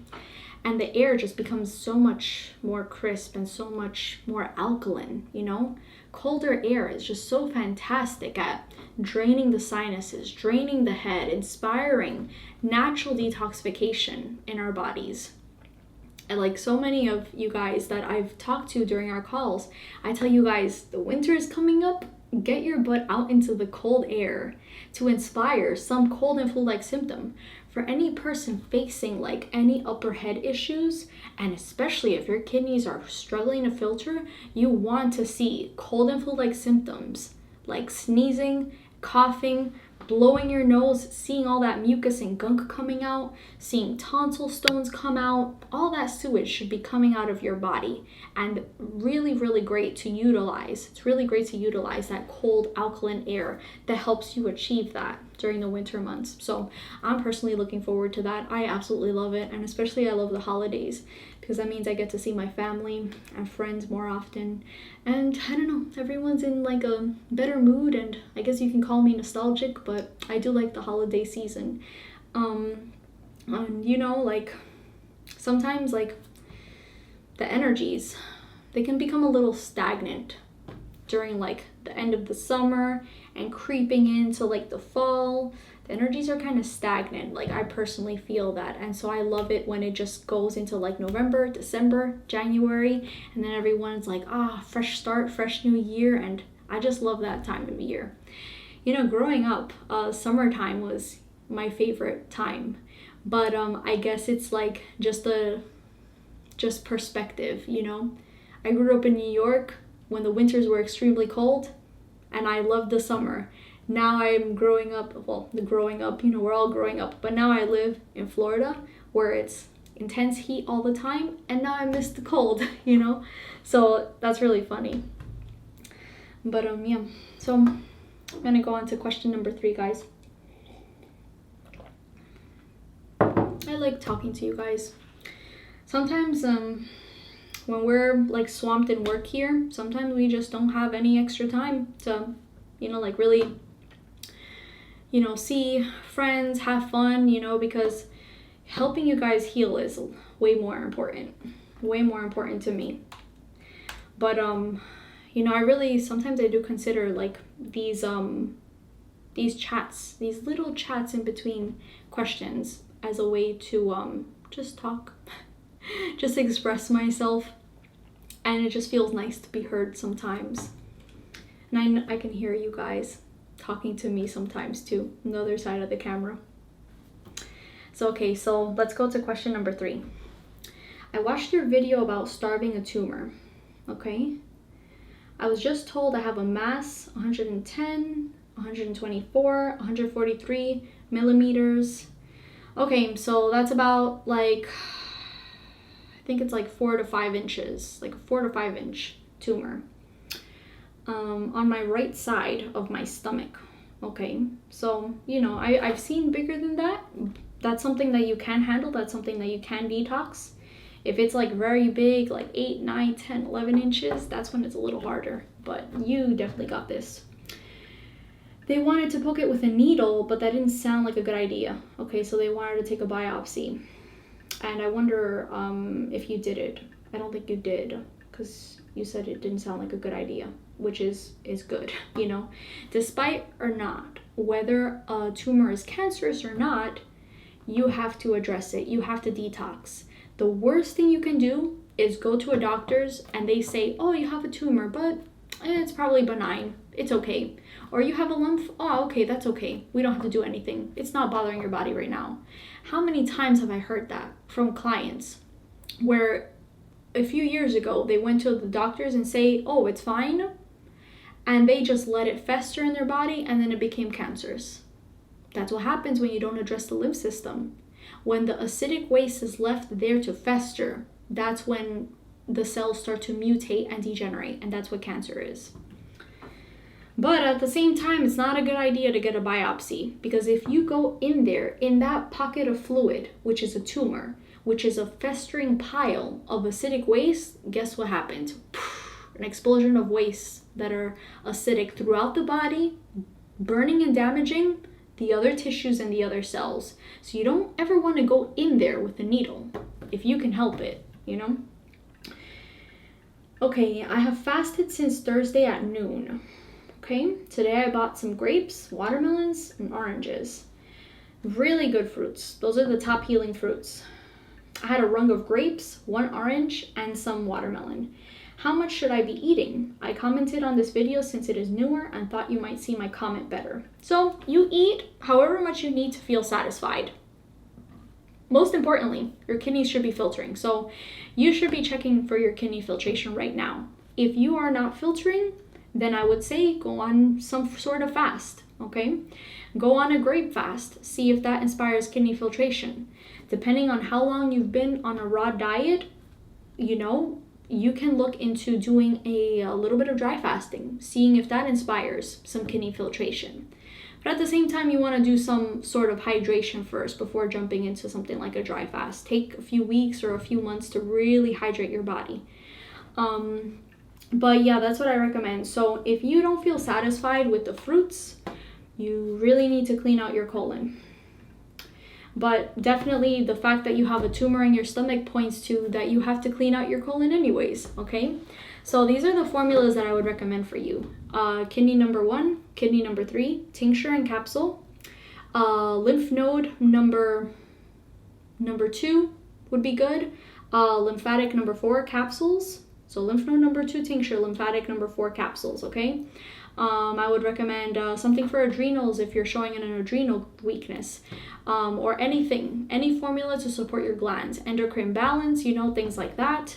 And the air just becomes so much more crisp and so much more alkaline, you know? Colder air is just so fantastic at draining the sinuses, draining the head, inspiring natural detoxification in our bodies. And like so many of you guys that I've talked to during our calls, I tell you guys, the winter is coming up. Get your butt out into the cold air to inspire some cold and flu-like symptom. For any person facing like any upper head issues, and especially if your kidneys are struggling to filter, you want to see cold and flu-like symptoms like sneezing, coughing, blowing your nose, seeing all that mucus and gunk coming out, seeing tonsil stones come out. All that sewage should be coming out of your body, and really, really great to utilize. It's really great to utilize that cold alkaline air that helps you achieve that during the winter months. So I'm personally looking forward to that. I absolutely love it, and especially I love the holidays because that means I get to see my family and friends more often. And I don't know, everyone's in like a better mood, and I guess you can call me nostalgic, but I do like the holiday season. And you know, like sometimes like the energies, they can become a little stagnant during like the end of the summer and creeping into like the fall. The energies are kind of stagnant, like I personally feel that, and so I love it when it just goes into like November, December, January, and then everyone's like, fresh start, fresh new year, and I just love that time of year. You know, growing up, summertime was my favorite time, but I guess it's like just perspective, you know? I grew up in New York when the winters were extremely cold, and I loved the summer. Now I'm growing up, you know, we're all growing up, but now I live in Florida where it's intense heat all the time, and now I miss the cold, you know? So that's really funny. But yeah, so I'm gonna go on to question number 3, guys. I like talking to you guys. Sometimes when we're like swamped in work here, sometimes we just don't have any extra time to, you know, like really, you know, see friends, have fun, you know, because helping you guys heal is way more important to me. But you know, I really sometimes I do consider like these chats, these little chats in between questions as a way to just talk. just express myself. And it just feels nice to be heard sometimes. And I can hear you guys talking to me sometimes too, on the other side of the camera. So okay, so let's go to question number 3. I watched your video about starving a tumor, okay? I was just told I have a mass 110, 124, 143 millimeters. Okay, so that's about like, I think it's like 4 to 5 inches, like a 4 to 5 inch tumor on my right side of my stomach. Okay, so, you know, I've seen bigger than that. That's something that you can handle. That's something that you can detox. If it's like very big, like 8, 9, 10, 11 inches, that's when it's a little harder. But you definitely got this. They wanted to poke it with a needle, but that didn't sound like a good idea. Okay, so they wanted to take a biopsy. And I wonder if you did it. I don't think you did, because you said it didn't sound like a good idea, which is good, you know. Despite or not, whether a tumor is cancerous or not, you have to address it. You have to detox. The worst thing you can do is go to a doctor's and they say, oh, you have a tumor, but it's probably benign. It's okay. Or you have a lump. Oh, okay, that's okay. We don't have to do anything. It's not bothering your body right now. How many times have I heard that from clients where a few years ago they went to the doctors and say, oh, it's fine, and they just let it fester in their body and then it became cancerous. That's what happens when you don't address the lymph system. When the acidic waste is left there to fester, that's when the cells start to mutate and degenerate, and that's what cancer is. But at the same time, it's not a good idea to get a biopsy, because if you go in there, in that pocket of fluid, which is a tumor, which is a festering pile of acidic waste, guess what happened? An explosion of waste that are acidic throughout the body, burning and damaging the other tissues and the other cells. So you don't ever want to go in there with a needle, if you can help it, you know? Okay, I have fasted since Thursday at noon. Okay, today I bought some grapes, watermelons, and oranges. Really good fruits. Those are the top healing fruits. I had a rung of grapes, 1 orange, and some watermelon. How much should I be eating? I commented on this video since it is newer and thought you might see my comment better. So you eat however much you need to feel satisfied. Most importantly, your kidneys should be filtering. So you should be checking for your kidney filtration right now. If you are not filtering, then I would say go on some sort of fast, okay? Go on a grape fast. See if that inspires kidney filtration. Depending on how long you've been on a raw diet, you know, you can look into doing a little bit of dry fasting, seeing if that inspires some kidney filtration. But at the same time, you want to do some sort of hydration first before jumping into something like a dry fast. Take a few weeks or a few months to really hydrate your body. But yeah, that's what I recommend. So if you don't feel satisfied with the fruits, you really need to clean out your colon. But definitely the fact that you have a tumor in your stomach points to that you have to clean out your colon anyways, okay? So these are the formulas that I would recommend for you. Kidney number 1, kidney number 3, tincture and capsule. Lymph node number 2 would be good. Lymphatic number 4, capsules. So lymph node number 2, tincture, lymphatic number 4, capsules, okay? I would recommend something for adrenals if you're showing an adrenal weakness, or anything, any formula to support your glands, endocrine balance, you know, things like that.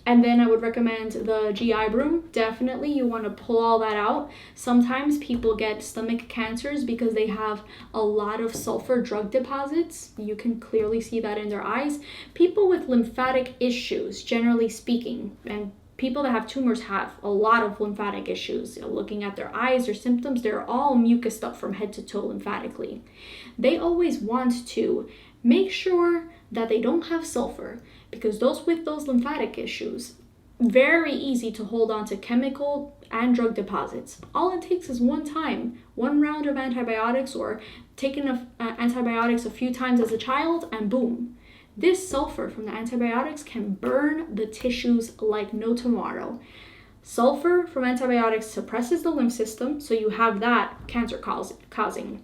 And then I would recommend the GI broom. Definitely, you want to pull all that out. Sometimes people get stomach cancers because they have a lot of sulfur drug deposits. You can clearly see that in their eyes. People with lymphatic issues, generally speaking, and people that have tumors have a lot of lymphatic issues. Looking at their eyes or symptoms, they're all mucused up from head to toe lymphatically. They always want to make sure that they don't have sulfur, because those with those lymphatic issues, very easy to hold on to chemical and drug deposits. All it takes is one round of antibiotics, or taking antibiotics a few times as a child, and boom. This sulfur from the antibiotics can burn the tissues like no tomorrow. Sulfur from antibiotics suppresses the lymph system, so you have that cancer causing.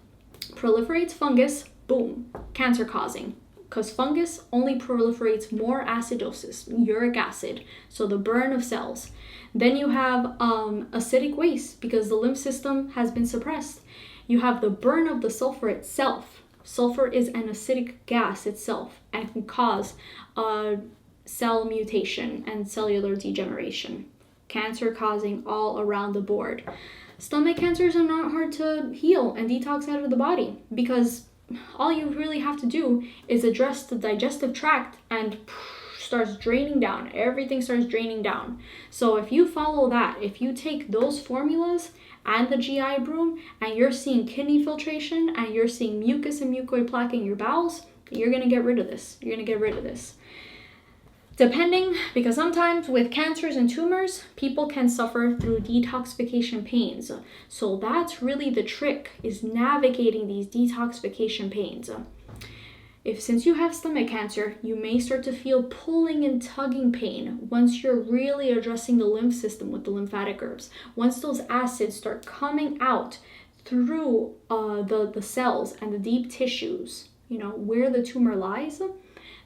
Proliferates fungus, boom, cancer causing. because fungus only proliferates more acidosis, uric acid, so the burn of cells. Then you have acidic waste because the lymph system has been suppressed. You have the burn of the sulfur itself. Sulfur is an acidic gas itself and can cause cell mutation and cellular degeneration. Cancer causing all around the board. Stomach cancers are not hard to heal and detox out of the body because all you really have to do is address the digestive tract and starts draining down. Everything starts draining down. So if you follow that, if you take those formulas and the GI broom and you're seeing kidney filtration and you're seeing mucus and mucoid plaque in your bowels, you're going to get rid of this. You're going to get rid of this. Depending, because sometimes with cancers and tumors, people can suffer through detoxification pains. So that's really the trick, is navigating these detoxification pains. Since you have stomach cancer, you may start to feel pulling and tugging pain once you're really addressing the lymph system with the lymphatic herbs. Once those acids start coming out through the cells and the deep tissues, where the tumor lies,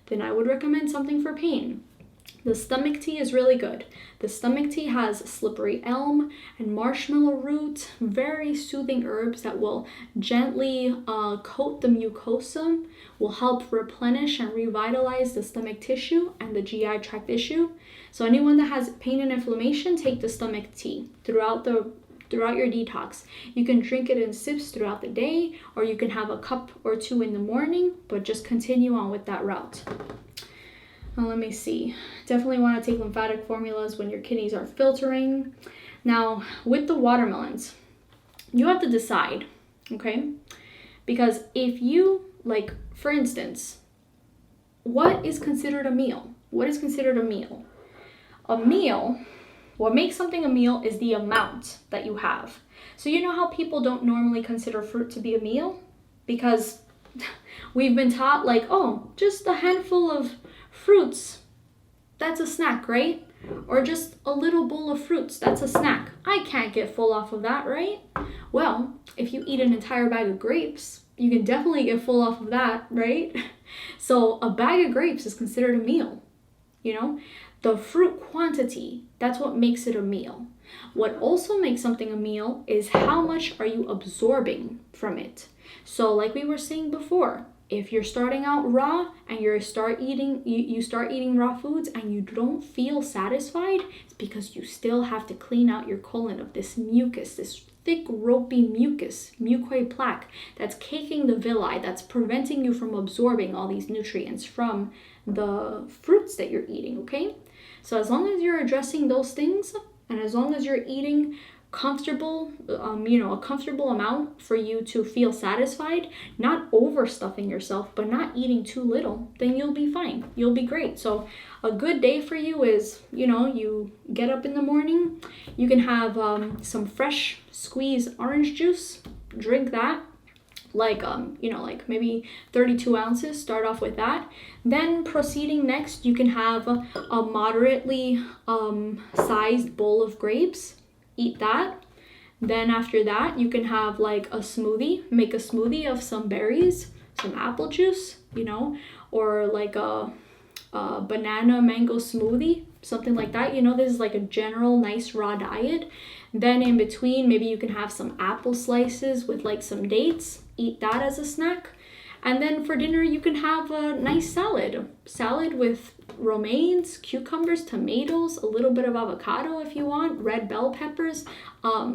then I would recommend something for pain. The stomach tea is really good. The stomach tea has slippery elm and marshmallow root, very soothing herbs that will gently coat the mucosa, will help replenish and revitalize the stomach tissue and the GI tract tissue. So anyone that has pain and inflammation, take the stomach tea throughout your detox. You can drink it in sips throughout the day, or you can have a cup or two in the morning, but just continue on with that route. Now let me see. Definitely want to take lymphatic formulas when your kidneys are filtering. Now with the watermelons, you have to decide, okay? Because if you, for instance, what is considered a meal? What is considered a meal? A meal, what makes something a meal is the amount that you have. So you know how people don't normally consider fruit to be a meal? Because we've been taught just a handful of fruits, that's a snack, right? Or just a little bowl of fruits, that's a snack. I can't get full off of that, right? Well, if you eat an entire bag of grapes, you can definitely get full off of that, right? So a bag of grapes is considered a meal, The fruit quantity, that's what makes it a meal. What also makes something a meal is how much are you absorbing from it. So like we were saying before, if you're starting out raw and you start eating raw foods and you don't feel satisfied, it's because you still have to clean out your colon of this mucus, this thick ropey mucus, mucoid plaque that's caking the villi, that's preventing you from absorbing all these nutrients from the fruits that you're eating, okay? So as long as you're addressing those things and as long as you're eating comfortable, a comfortable amount for you to feel satisfied, not overstuffing yourself, but not eating too little, then you'll be fine. You'll be great. So a good day for you is, you get up in the morning, you can have some fresh squeezed orange juice, drink that, maybe 32 ounces, start off with that. Then proceeding next, you can have a moderately sized bowl of grapes. Eat that. Then after that, you can have a smoothie. Make a smoothie of some berries, some apple juice, or a banana mango smoothie, something like that. This is a general nice raw diet. Then in between, maybe you can have some apple slices with some dates. Eat that as a snack. And then for dinner, you can have a nice salad with romaines, cucumbers, tomatoes, a little bit of avocado if you want, red bell peppers,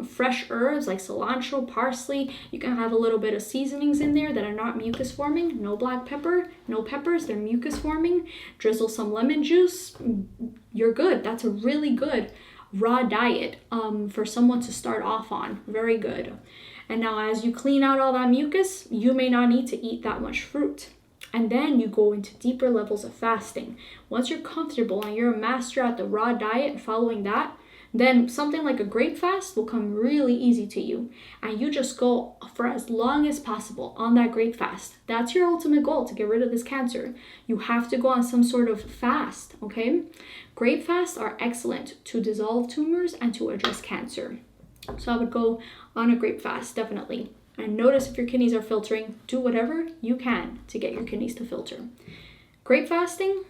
fresh herbs like cilantro, parsley. You can have a little bit of seasonings in there that are not mucus forming. No black pepper, no peppers, they're mucus forming. Drizzle some lemon juice. You're good. That's a really good raw diet for someone to start off on. Very good. And now as you clean out all that mucus, you may not need to eat that much fruit. And then you go into deeper levels of fasting. Once you're comfortable and you're a master at the raw diet and following that, then something like a grape fast will come really easy to you. And you just go for as long as possible on that grape fast. That's your ultimate goal, to get rid of this cancer. You have to go on some sort of fast, okay? Grape fasts are excellent to dissolve tumors and to address cancer. So I would go on a grape fast, definitely. and notice if your kidneys are filtering. Do whatever you can to get your kidneys to filter. Grape fasting,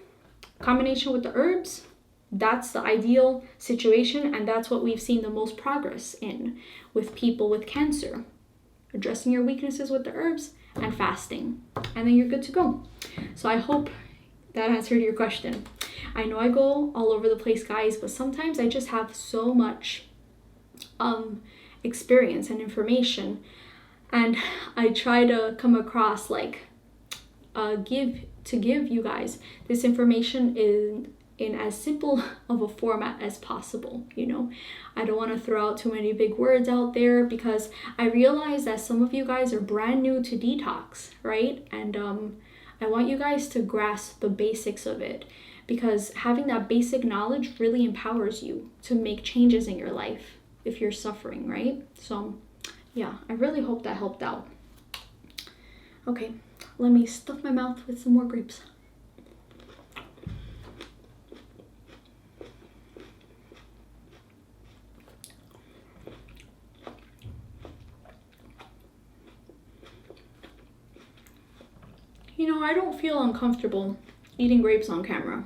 combination with the herbs, that's the ideal situation, and that's what we've seen the most progress in with people with cancer. Addressing your weaknesses with the herbs and fasting, and then you're good to go. So I hope that answered your question. I know I go all over the place, guys, but sometimes I just have so much experience and information, and I try to come across like give you guys this information in as simple of a format as possible. You know, I don't want to throw out too many big words out there, because I realize that some of you guys are brand new to detox, right? And I want you guys to grasp the basics of it, because having that basic knowledge really empowers you to make changes in your life if you're suffering, right? So yeah, I really hope that helped out. Okay, let me stuff my mouth with some more grapes. You know, I don't feel uncomfortable eating grapes on camera,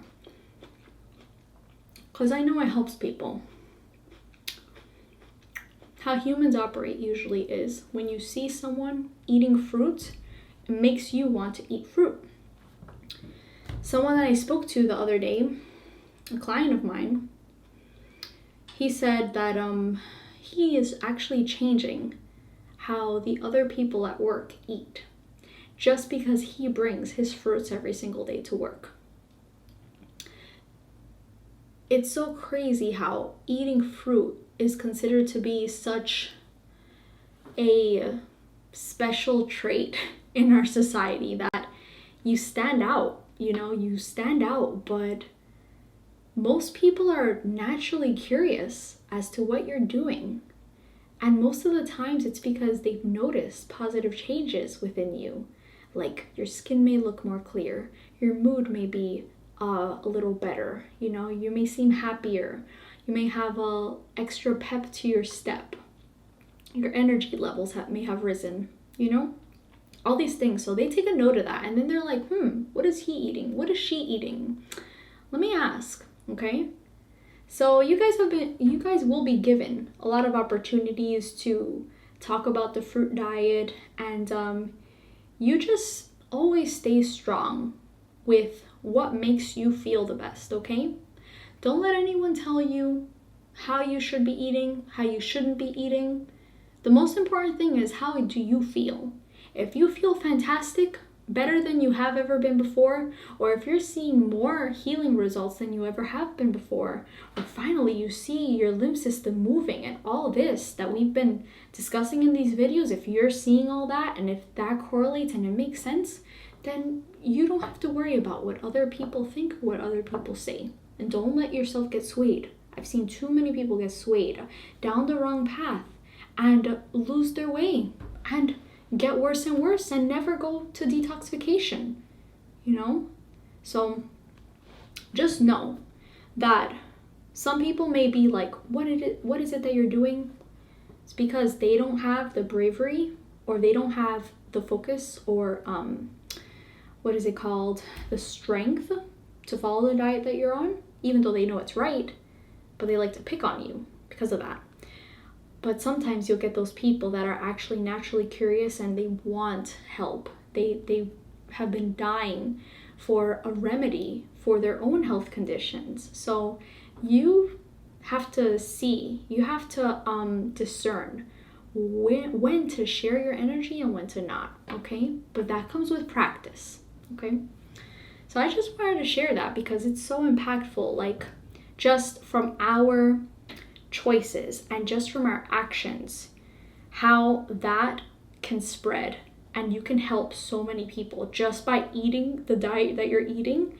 because I know it helps people. How humans operate usually is when you see someone eating fruit, it makes you want to eat fruit. Someone that I spoke to the other day, a client of mine, he said that he is actually changing how the other people at work eat, just because he brings his fruits every single day to work. It's so crazy how eating fruit is considered to be such a special trait in our society, that you stand out, you know, you stand out, but most people are naturally curious as to what you're doing. And most of the times it's because they've noticed positive changes within you. Like your skin may look more clear, your mood may be a little better, you know, you may seem happier, you may have a extra pep to your step, your energy levels may have risen, you know, all these things. So they take a note of that, and then they're like, what is he eating? What is she eating? Let me ask, okay? So you guys will be given a lot of opportunities to talk about the fruit diet, and you just always stay strong with what makes you feel the best, okay? Don't let anyone tell you how you should be eating, how you shouldn't be eating. The most important thing is, how do you feel? If you feel fantastic, better than you have ever been before, or if you're seeing more healing results than you ever have been before, or finally you see your lymph system moving, and all this that we've been discussing in these videos, if you're seeing all that and if that correlates and it makes sense, then you don't have to worry about what other people think, what other people say. And don't let yourself get swayed. I've seen too many people get swayed down the wrong path and lose their way and get worse and worse and never go to detoxification, you know? So just know that some people may be like, what is it that you're doing? It's because they don't have the bravery, or they don't have the focus, or the strength to follow the diet that you're on, even though they know it's right, but they like to pick on you because of that. But sometimes you'll get those people that are actually naturally curious and they want help. They have been dying for a remedy for their own health conditions. So you have to discern when to share your energy and when to not, okay? But that comes with practice, okay? So I just wanted to share that because it's so impactful, like just from our choices and just from our actions, how that can spread, and you can help so many people just by eating the diet that you're eating.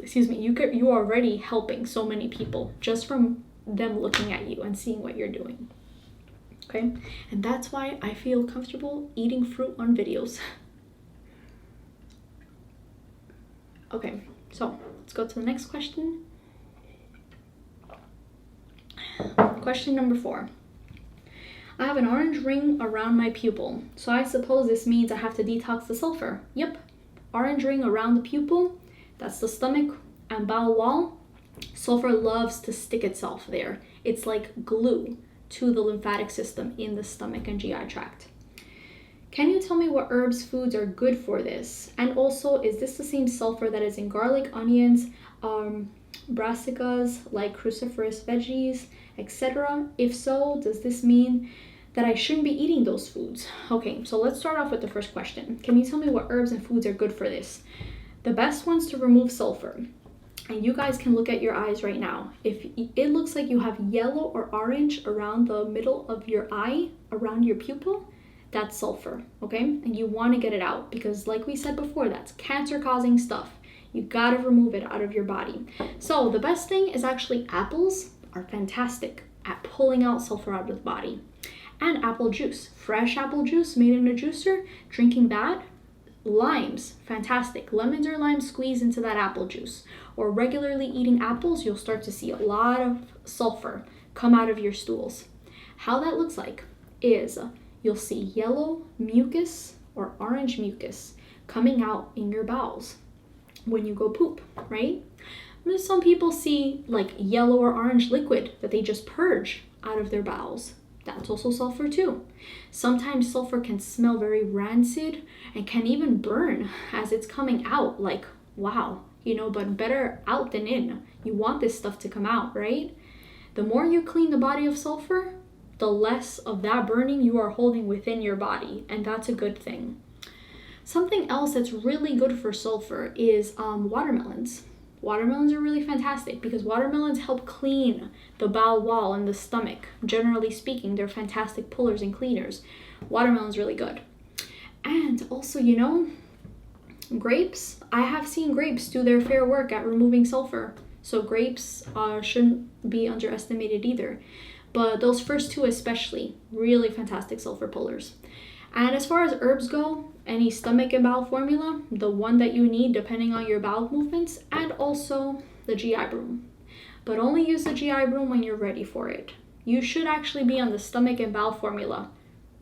You are already helping so many people just from them looking at you and seeing what you're doing. Okay? And that's why I feel comfortable eating fruit on videos. Okay, so let's go to the next question. Question number 4. I have an orange ring around my pupil, so I suppose this means I have to detox the sulfur. Yep, orange ring around the pupil, that's the stomach and bowel wall. Sulfur loves to stick itself there. It's like glue to the lymphatic system in the stomach and GI tract. Can you tell me what herbs, foods are good for this? And also, is this the same sulfur that is in garlic, onions, brassicas, like cruciferous veggies, etc.? If so, does this mean that I shouldn't be eating those foods? Okay, so let's start off with the first question. Can you tell me what herbs and foods are good for this? The best ones to remove sulfur, and you guys can look at your eyes right now. If it looks like you have yellow or orange around the middle of your eye, around your pupil, that's sulfur, okay? And you want to get it out because, like we said before, that's cancer-causing stuff. You gotta remove it out of your body. So the best thing is actually apples are fantastic at pulling out sulfur out of the body. And apple juice, fresh apple juice made in a juicer, drinking that. Limes, fantastic. Lemons or limes squeeze into that apple juice. Or regularly eating apples, you'll start to see a lot of sulfur come out of your stools. How that looks like is you'll see yellow mucus or orange mucus coming out in your bowels when you go poop, right? Some people see like yellow or orange liquid that they just purge out of their bowels. That's also sulfur too. Sometimes sulfur can smell very rancid and can even burn as it's coming out, like, wow, but better out than in. You want this stuff to come out, right? The more you clean the body of sulfur, the less of that burning you are holding within your body, and that's a good thing. Something else that's really good for sulfur is watermelons. Watermelons are really fantastic because watermelons help clean the bowel wall and the stomach. Generally speaking, they're fantastic pullers and cleaners. Watermelon's really good. And also, grapes. I have seen grapes do their fair work at removing sulfur. So grapes shouldn't be underestimated either. But those first two especially, really fantastic sulfur pullers. And as far as herbs go, any stomach and bowel formula, the one that you need depending on your bowel movements, and also the GI broom. But only use the GI broom when you're ready for it. You should actually be on the stomach and bowel formula.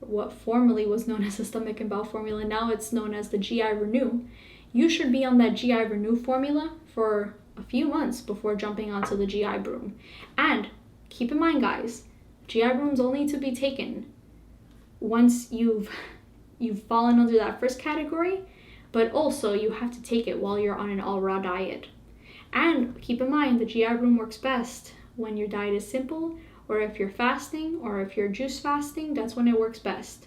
What formerly was known as the stomach and bowel formula, now it's known as the GI Renew. You should be on that GI Renew formula for a few months before jumping onto the GI broom. And keep in mind, guys, GI broom's only to be taken once you've fallen under that first category, but also you have to take it while you're on an all-raw diet. And keep in mind, the GI broom works best when your diet is simple, or if you're fasting, or if you're juice fasting, that's when it works best.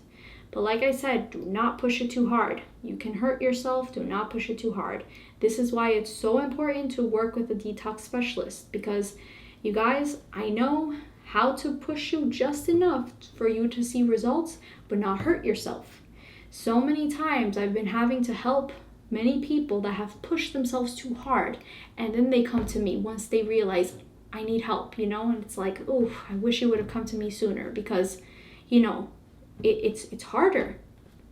But like I said, do not push it too hard. You can hurt yourself, do not push it too hard. This is why it's so important to work with a detox specialist, because you guys, I know how to push you just enough for you to see results, but not hurt yourself. So many times I've been having to help many people that have pushed themselves too hard, and then they come to me once they realize I need help, and it's like, oh, I wish you would have come to me sooner, because, it's harder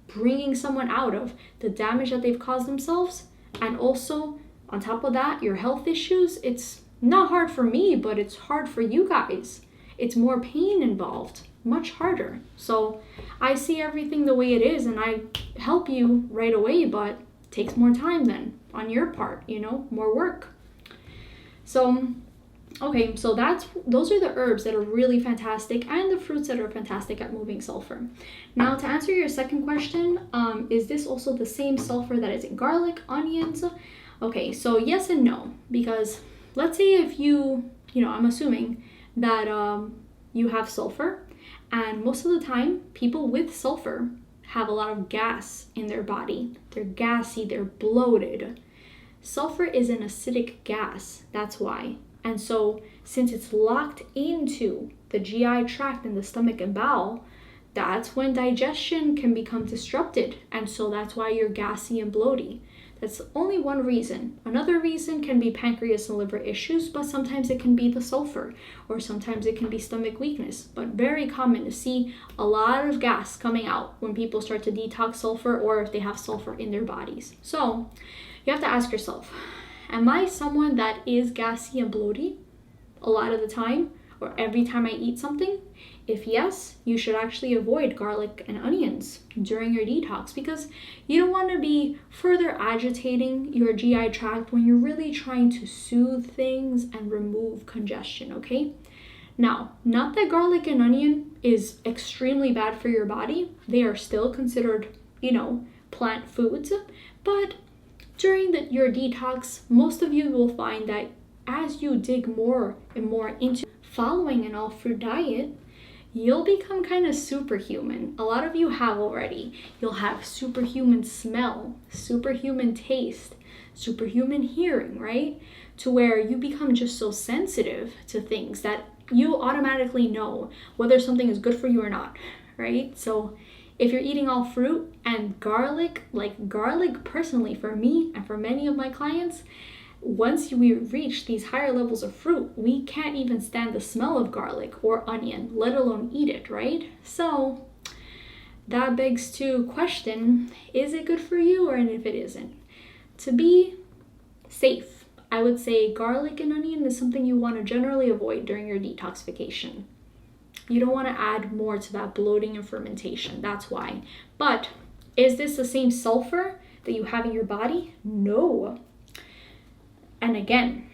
bringing someone out of the damage that they've caused themselves, and also on top of that, your health issues. It's not hard for me, but it's hard for you guys. It's more pain involved, much harder. So I see everything the way it is and I help you right away, but it takes more time then on your part, more work. So, okay, so those are the herbs that are really fantastic and the fruits that are fantastic at moving sulfur. Now, to answer your second question, is this also the same sulfur that is in garlic, onions? Okay, so yes and no, because let's say if I'm assuming that you have sulfur, and most of the time people with sulfur have a lot of gas in their body. They're gassy, they're bloated. Sulfur is an acidic gas, that's why. And so since it's locked into the GI tract and the stomach and bowel, that's when digestion can become disrupted. And so that's why you're gassy and bloaty. That's only one reason. Another reason can be pancreas and liver issues, but sometimes it can be the sulfur, or sometimes it can be stomach weakness. But very common to see a lot of gas coming out when people start to detox sulfur, or if they have sulfur in their bodies. So you have to ask yourself, am I someone that is gassy and bloaty a lot of the time, or every time I eat something? If yes, you should actually avoid garlic and onions during your detox because you don't want to be further agitating your GI tract when you're really trying to soothe things and remove congestion, okay? Now, not that garlic and onion is extremely bad for your body. They are still considered, plant foods. But during your detox, most of you will find that as you dig more and more into following an all-fruit diet, you'll become kind of superhuman. A lot of you have already. You'll have superhuman smell, superhuman taste, superhuman hearing, right? To where you become just so sensitive to things that you automatically know whether something is good for you or not, right? So if you're eating all fruit and garlic, like garlic personally for me and for many of my clients, once we reach these higher levels of fruit, we can't even stand the smell of garlic or onion, let alone eat it, right? So that begs to question, is it good for you? Or if it isn't, to be safe, I would say garlic and onion is something you want to generally avoid during your detoxification. You don't want to add more to that bloating and fermentation. That's why. But is this the same sulfur that you have in your body? No. And again,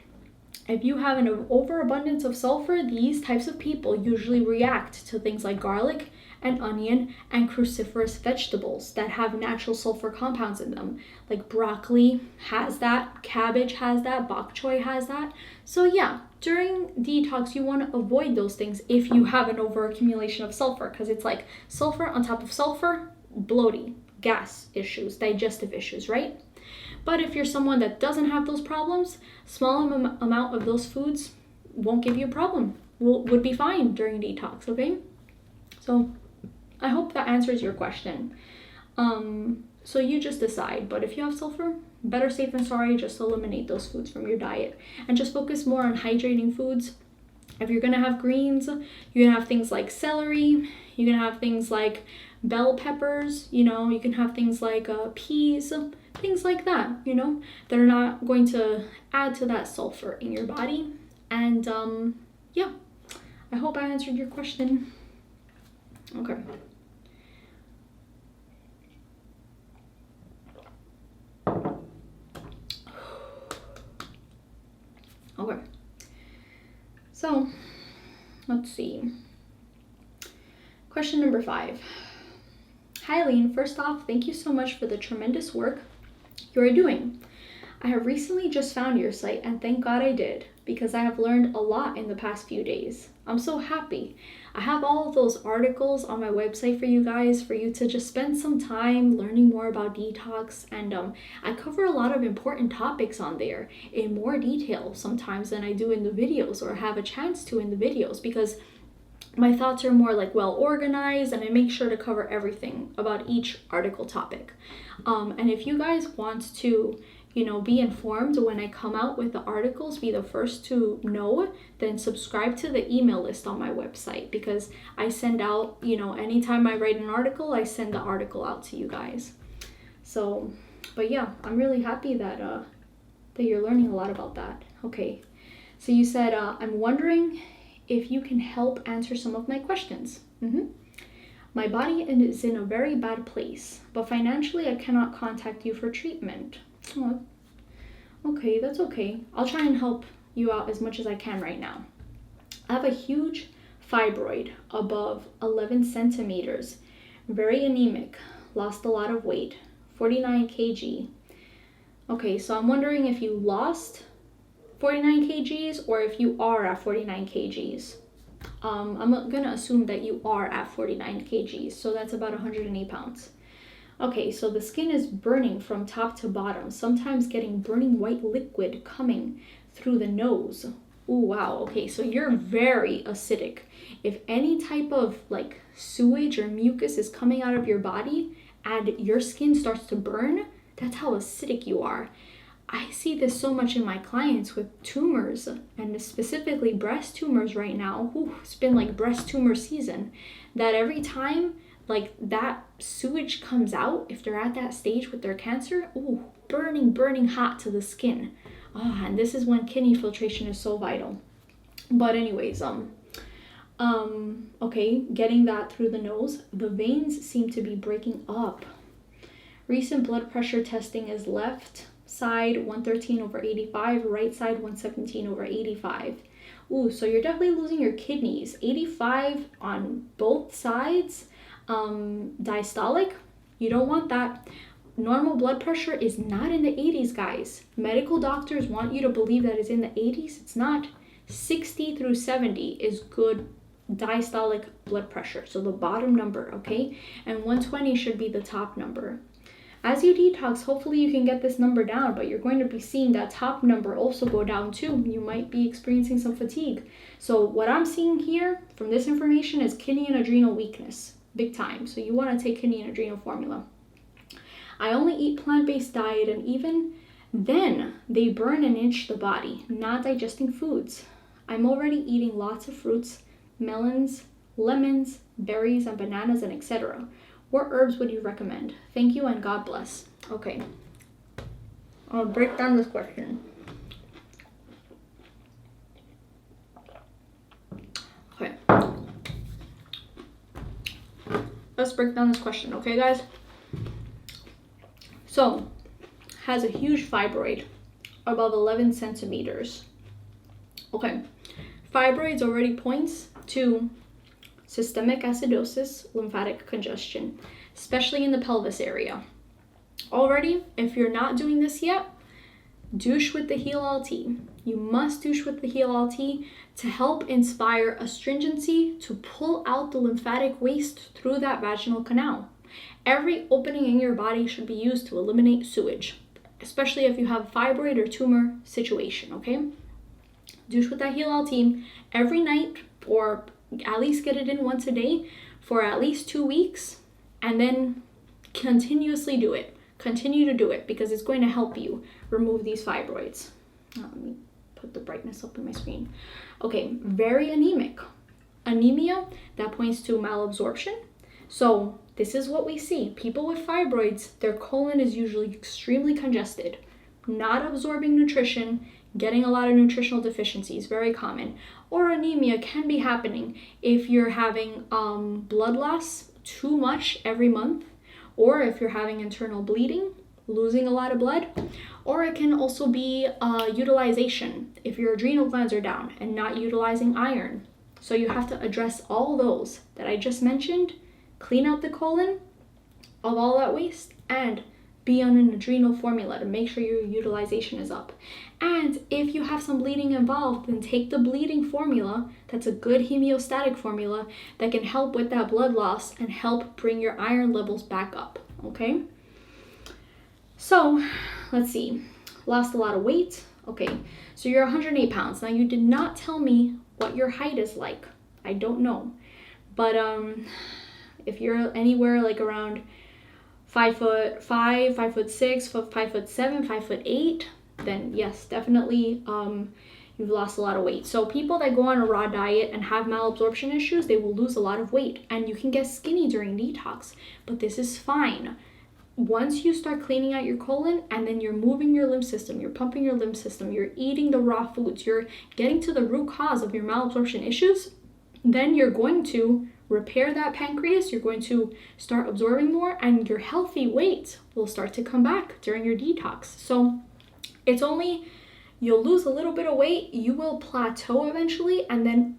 if you have an overabundance of sulfur, these types of people usually react to things like garlic and onion and cruciferous vegetables that have natural sulfur compounds in them. Like broccoli has that, cabbage has that, bok choy has that. So yeah, during detox, you want to avoid those things if you have an overaccumulation of sulfur, because it's like sulfur on top of sulfur, bloating, gas issues, digestive issues, right? But if you're someone that doesn't have those problems, small amount of those foods won't give you a problem, would be fine during detox, okay? So I hope that answers your question. So you just decide, but if you have sulfur, better safe than sorry, just eliminate those foods from your diet and just focus more on hydrating foods. If you're gonna have greens, you're gonna have things like celery, you're gonna have things like bell peppers, you can have things like peas, things like that, that are not going to add to that sulfur in your body. And yeah, I hope I answered your question. Okay. Okay. So, let's see. Question number 5. Hi, Eileen. First off, thank you so much for the tremendous work you are doing. I have recently just found your site, and thank God I did, because I have learned a lot in the past few days. I'm so happy. I have all of those articles on my website for you guys, for you to just spend some time learning more about detox, and I cover a lot of important topics on there in more detail sometimes than I do in the videos, or have a chance to in the videos, because my thoughts are more like well organized, and I make sure to cover everything about each article topic. And if you guys want to be informed when I come out with the articles, be the first to know, then subscribe to the email list on my website, because I send out, anytime I write an article, I send the article out to you guys. So, but yeah, I'm really happy that that you're learning a lot about that. Okay, so you said, I'm wondering if you can help answer some of my questions. My body is in a very bad place, but financially I cannot contact you for treatment. Oh, okay, that's okay. I'll try and help you out as much as I can right now. I have a huge fibroid above 11 centimeters, very anemic, lost a lot of weight, 49 kg. Okay, so I'm wondering if you lost 49 kgs or if you are at 49 kgs. I'm gonna assume that you are at 49 kgs, so that's about 108 pounds. Okay, so the skin is burning from top to bottom, sometimes getting burning white liquid coming through the nose. Oh, wow. Okay, so you're very acidic. If any type of like sewage or mucus is coming out of your body and your skin starts to burn, that's how acidic you are. I see this so much in my clients with tumors, and specifically breast tumors right now. Ooh, it's been like breast tumor season, that every time like that sewage comes out, if they're at that stage with their cancer, ooh, burning hot to the skin. And this is when kidney filtration is so vital. But anyways, Okay, getting that through the nose. The veins seem to be breaking up. Recent blood pressure testing is left side 113/85, right side 117/85. Ooh, so you're definitely losing your kidneys. 85 on both sides. Diastolic, you don't want that. Normal blood pressure is not in the 80s, guys. Medical doctors want you to believe that it's in the 80s. It's not. 60 through 70 is good diastolic blood pressure, so the bottom number, okay? And 120 should be the top number. As you detox, hopefully you can get this number down, but you're going to be seeing that top number also go down too. You might be experiencing some fatigue. So what I'm seeing here from this information is kidney and adrenal weakness, big time. So you want to take kidney and adrenal formula. I only eat plant-based diet, and even then they burn and itch the body, not digesting foods. I'm already eating lots of fruits, melons, lemons, berries, and bananas, and etc. What herbs would you recommend? Thank you and God bless. Okay, I'll break down this question. Okay, let's break down this question, okay, guys? So, has a huge fibroid, above 11 centimeters. Okay, fibroids already points to systemic acidosis, lymphatic congestion, especially in the pelvis area. Already, if you're not doing this yet, douche with the Heal-All-T. You must douche with the Heal-All-T to help inspire astringency to pull out the lymphatic waste through that vaginal canal. Every opening in your body should be used to eliminate sewage, especially if you have a fibroid or tumor situation, okay? Douche with that Heal-All-T every night, or at least get it in once a day for at least 2 weeks, and then continuously do it. Continue to do it because it's going to help you remove these fibroids. Let me put the brightness up on my screen. Okay, very anemic. Anemia, that points to malabsorption. So this is what we see. People with fibroids, their colon is usually extremely congested, not absorbing nutrition, getting a lot of nutritional deficiencies, very common. Or anemia can be happening if you're having blood loss too much every month, or if you're having internal bleeding, losing a lot of blood, or it can also be utilization if your adrenal glands are down and not utilizing iron. So you have to address all those that I just mentioned, clean out the colon of all that waste, and be on an adrenal formula to make sure your utilization is up. And if you have some bleeding involved, then take the bleeding formula. That's a good homeostatic formula that can help with that blood loss and help bring your iron levels back up, okay? So, let's see. Lost a lot of weight. Okay, so you're 108 pounds. Now, you did not tell me what your height is like. I don't know. But if you're anywhere like around 5'5", 5'6", 5'7", 5'8", then yes, definitely you've lost a lot of weight. So people that go on a raw diet and have malabsorption issues, they will lose a lot of weight, and you can get skinny during detox, but this is fine. Once you start cleaning out your colon and then you're moving your lymph system, you're pumping your lymph system, you're eating the raw foods, you're getting to the root cause of your malabsorption issues, then you're going to repair that pancreas, you're going to start absorbing more, and your healthy weight will start to come back during your detox. So it's only, you'll lose a little bit of weight, you will plateau eventually, and then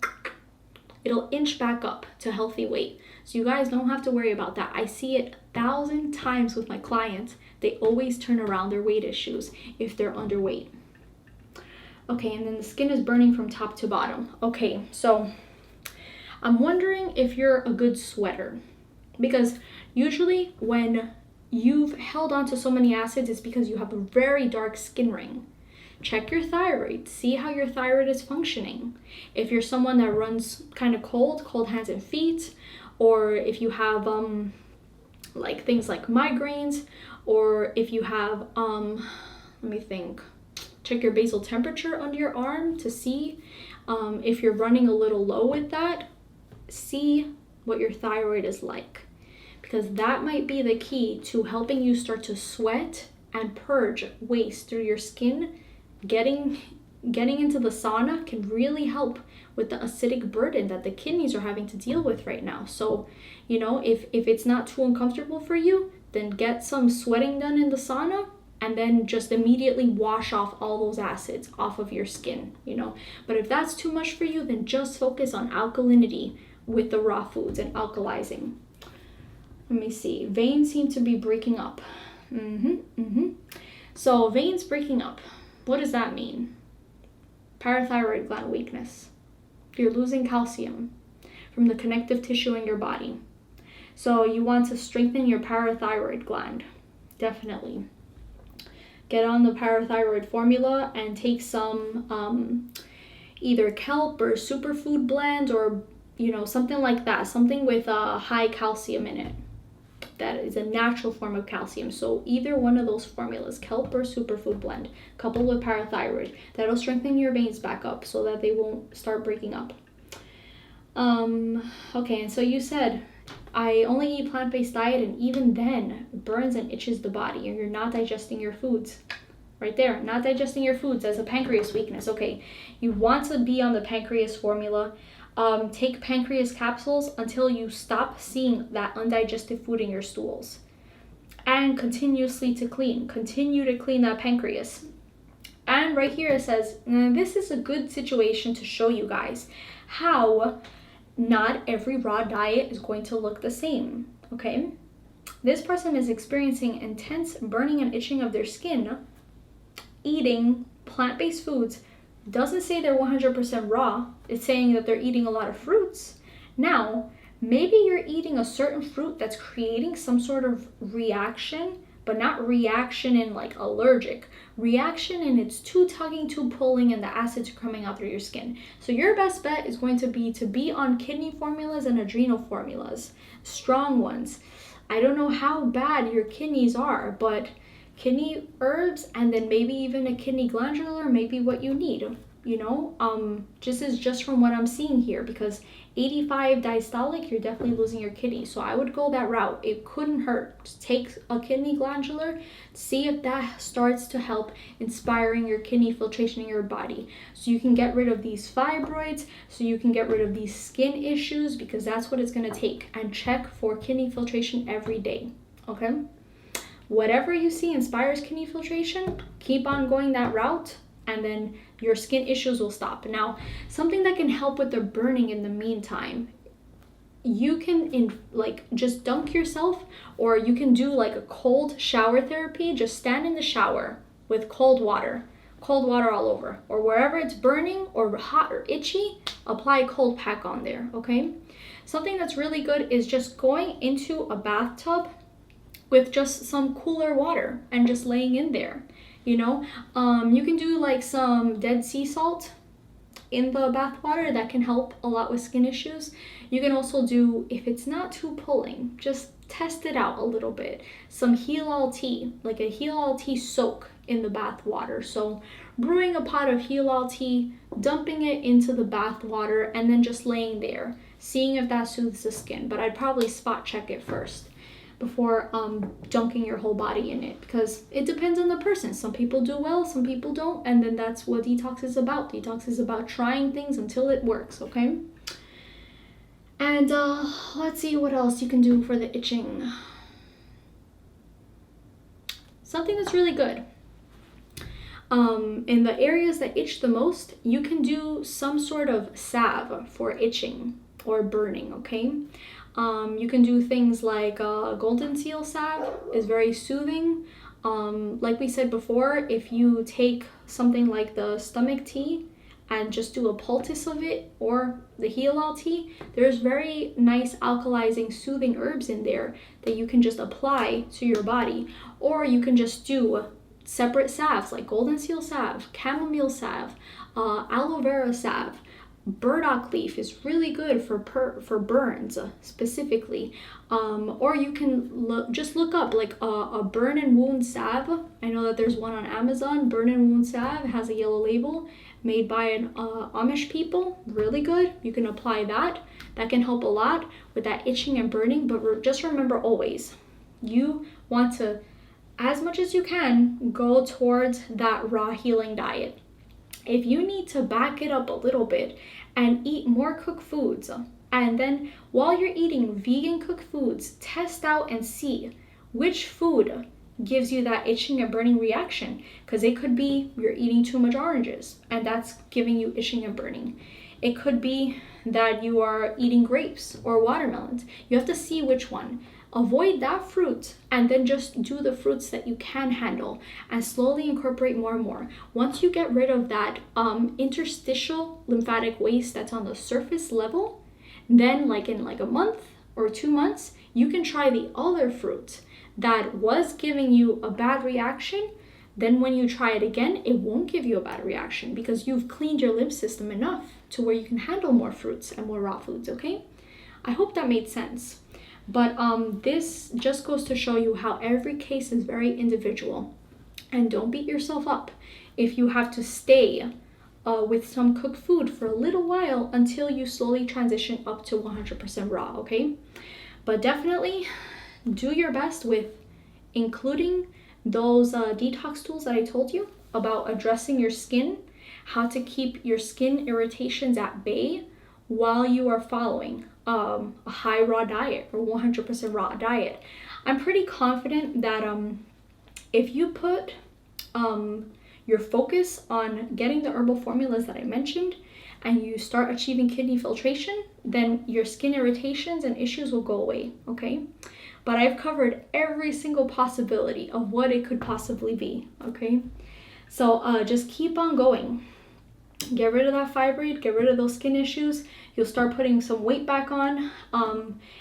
it'll inch back up to healthy weight. So you guys don't have to worry about that. I see it 1,000 times with my clients. They always turn around their weight issues if they're underweight. Okay, and then the skin is burning from top to bottom. Okay, so I'm wondering if you're a good sweater, because usually when you've held on to so many acids, it's because you have a very dark skin ring. Check your thyroid, see how your thyroid is functioning. If you're someone that runs kind of cold hands and feet, or if you have like things like migraines, or if you have let me think, check your basal temperature under your arm to see if you're running a little low with that. See what your thyroid is like, because that might be the key to helping you start to sweat and purge waste through your skin, getting getting into the sauna can really help with the acidic burden that the kidneys are having to deal with right now. So, you know, if it's not too uncomfortable for you, then get some sweating done in the sauna and then just immediately wash off all those acids off of your skin, you know. But if that's too much for you, then just focus on alkalinity with the raw foods and alkalizing. Let me see. Veins seem to be breaking up. So veins breaking up, what does that mean? Parathyroid gland weakness. You're losing calcium from the connective tissue in your body. So you want to strengthen your parathyroid gland. Definitely. Get on the parathyroid formula and take some either kelp or superfood blend, or, you know, something like that. Something with high calcium in it. That is a natural form of calcium. So either one of those formulas, kelp or superfood blend, coupled with parathyroid, that'll strengthen your veins back up so that they won't start breaking up. Okay, and so you said, I only eat plant-based diet, and even then, it burns and itches the body, and you're not digesting your foods. Right there, not digesting your foods as a pancreas weakness. Okay, you want to be on the pancreas formula. Take pancreas capsules until you stop seeing that undigested food in your stools. And continue to clean that pancreas. And right here it says, this is a good situation to show you guys how not every raw diet is going to look the same, okay? This person is experiencing intense burning and itching of their skin, eating plant-based foods. Doesn't say they're 100% raw. It's saying that they're eating a lot of fruits. Now, maybe you're eating a certain fruit that's creating some sort of reaction, but not reaction in like allergic. Reaction in it's too tugging, too pulling, and the acids are coming out through your skin. So your best bet is going to be on kidney formulas and adrenal formulas, strong ones. I don't know how bad your kidneys are, but kidney herbs and then maybe even a kidney glandular may be what you need, you know. Just from what I'm seeing here, because 85 diastolic, you're definitely losing your kidney. So I would go that route. It couldn't hurt to take a kidney glandular, see if that starts to help inspiring your kidney filtration in your body, so you can get rid of these fibroids, so you can get rid of these skin issues, because that's what it's going to take. And check for kidney filtration every day, okay? Whatever you see inspires kidney filtration, keep on going that route, and then your skin issues will stop. Now, something that can help with the burning in the meantime, you can just dunk yourself, or you can do like a cold shower therapy. Just stand in the shower with cold water all over, or wherever it's burning or hot or itchy, apply cold pack on there, okay? Something that's really good is just going into a bathtub with just some cooler water and just laying in there, you know. You can do like some Dead Sea salt in the bath water. That can help a lot with skin issues. You can also do, if it's not too pulling, just test it out a little bit, some Heal-All tea, like a Heal-All tea soak in the bath water. So brewing a pot of Heal-All tea, dumping it into the bath water, and then just laying there, seeing if that soothes the skin. But I'd probably spot check it first before dunking your whole body in it, because it depends on the person. Some people do well, some people don't, and then that's what detox is about. Detox is about trying things until it works, okay? And let's see what else you can do for the itching. Something that's really good. In the areas that itch the most, you can do some sort of salve for itching or burning, okay? You can do things like golden seal salve is very soothing. Like we said before, if you take something like the stomach tea and just do a poultice of it, or the Heal-All tea, there's very nice alkalizing, soothing herbs in there that you can just apply to your body. Or you can just do separate salves like golden seal salve, chamomile salve, aloe vera salve. Burdock leaf is really good for burns specifically. Or you can just look up like a burn and wound salve. I know that there's one on Amazon. Burn and wound salve has a yellow label, made by an Amish people. Really good. You can apply that. That can help a lot with that itching and burning. But just remember always, you want to, as much as you can, go towards that raw healing diet. If you need to back it up a little bit and eat more cooked foods, and then while you're eating vegan cooked foods, test out and see which food gives you that itching and burning reaction, because it could be you're eating too much oranges and that's giving you itching and burning. It could be that you are eating grapes or watermelons. You have to see which one. Avoid that fruit and then just do the fruits that you can handle and slowly incorporate more and more. Once you get rid of that interstitial lymphatic waste that's on the surface level, then like in like a month or 2 months, you can try the other fruit that was giving you a bad reaction. Then when you try it again, it won't give you a bad reaction because you've cleaned your lymph system enough to where you can handle more fruits and more raw foods, okay? I hope that made sense. But this just goes to show you how every case is very individual. And don't beat yourself up if you have to stay with some cooked food for a little while until you slowly transition up to 100% raw, okay? But definitely do your best with including those detox tools that I told you about addressing your skin, how to keep your skin irritations at bay while you are following a high raw diet or 100% raw diet. I'm pretty confident that if you put your focus on getting the herbal formulas that I mentioned and you start achieving kidney filtration, then your skin irritations and issues will go away, okay? But I've covered every single possibility of what it could possibly be, okay? So just keep on going. Get rid of that fibroid, get rid of those skin issues. You'll start putting some weight back on.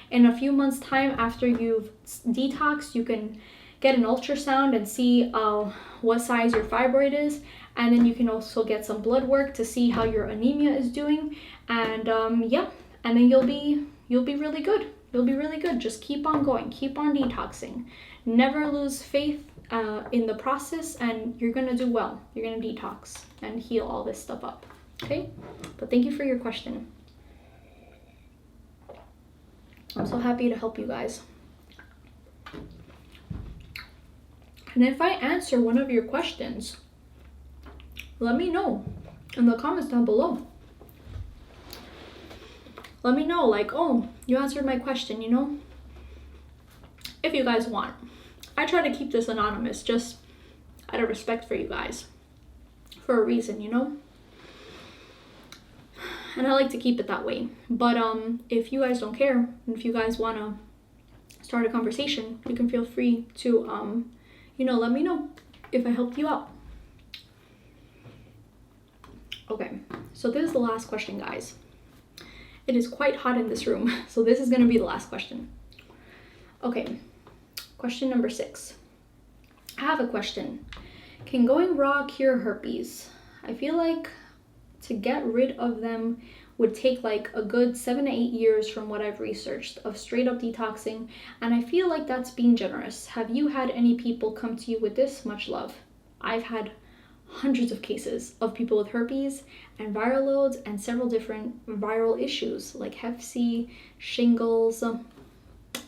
In a few months' time after you've detoxed, you can get an ultrasound and see what size your fibroid is. And then you can also get some blood work to see how your anemia is doing. And yeah, and then you'll be really good. You'll be really good. Just keep on going, keep on detoxing. Never lose faith in the process, and you're gonna do well. You're gonna detox and heal all this stuff up, okay? But thank you for your question. I'm so happy to help you guys. And if I answer one of your questions, let me know in the comments down below. Let me know, like, oh, you answered my question, you know? If you guys want. I try to keep this anonymous, just out of respect for you guys. For a reason, you know? And I like to keep it that way. But if you guys don't care, and if you guys want to start a conversation, you can feel free to, you know, let me know if I helped you out. Okay, so this is the last question, guys. It is quite hot in this room, so this is going to be the last question. Okay, question number 6. I have a question. Can going raw cure herpes? I feel like to get rid of them would take like a good 7 to 8 years from what I've researched of straight up detoxing, and I feel like that's being generous. Have you had any people come to you with this much love? I've had hundreds of cases of people with herpes and viral loads and several different viral issues like Hep C, shingles,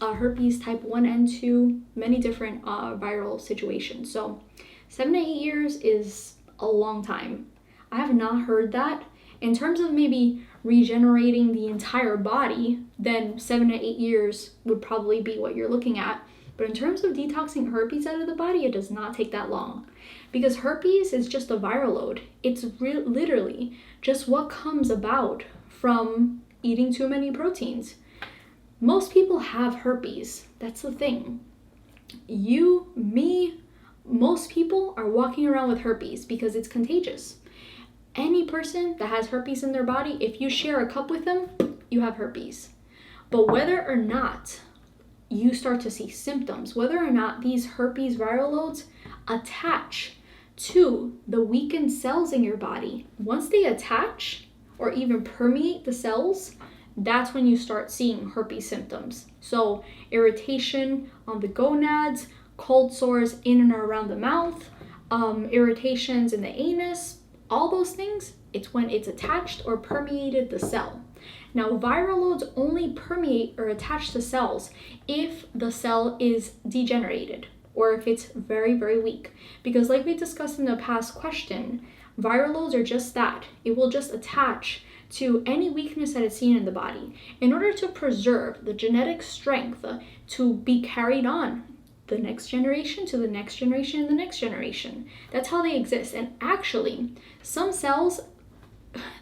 herpes type 1 and 2, many different viral situations. So 7 to 8 years is a long time. I have not heard that. In terms of maybe regenerating the entire body, then 7 to 8 years would probably be what you're looking at. But in terms of detoxing herpes out of the body, it does not take that long. Because herpes is just a viral load. It's literally just what comes about from eating too many proteins. Most people have herpes. That's the thing. You, me, most people are walking around with herpes because it's contagious. Any person that has herpes in their body, if you share a cup with them, you have herpes. But whether or not you start to see symptoms, whether or not these herpes viral loads attach to the weakened cells in your body, once they attach or even permeate the cells, that's when you start seeing herpes symptoms. So irritation on the gonads, cold sores in and around the mouth, irritations in the anus, all those things, it's when it's attached or permeated the cell. Now, viral loads only permeate or attach to cells if the cell is degenerated or if it's very, very weak. Because like we discussed in the past question, viral loads are just that. It will just attach to any weakness that is seen in the body in order to preserve the genetic strength to be carried on the next generation to the next generation and the next generation. That's how they exist. And actually, some cells,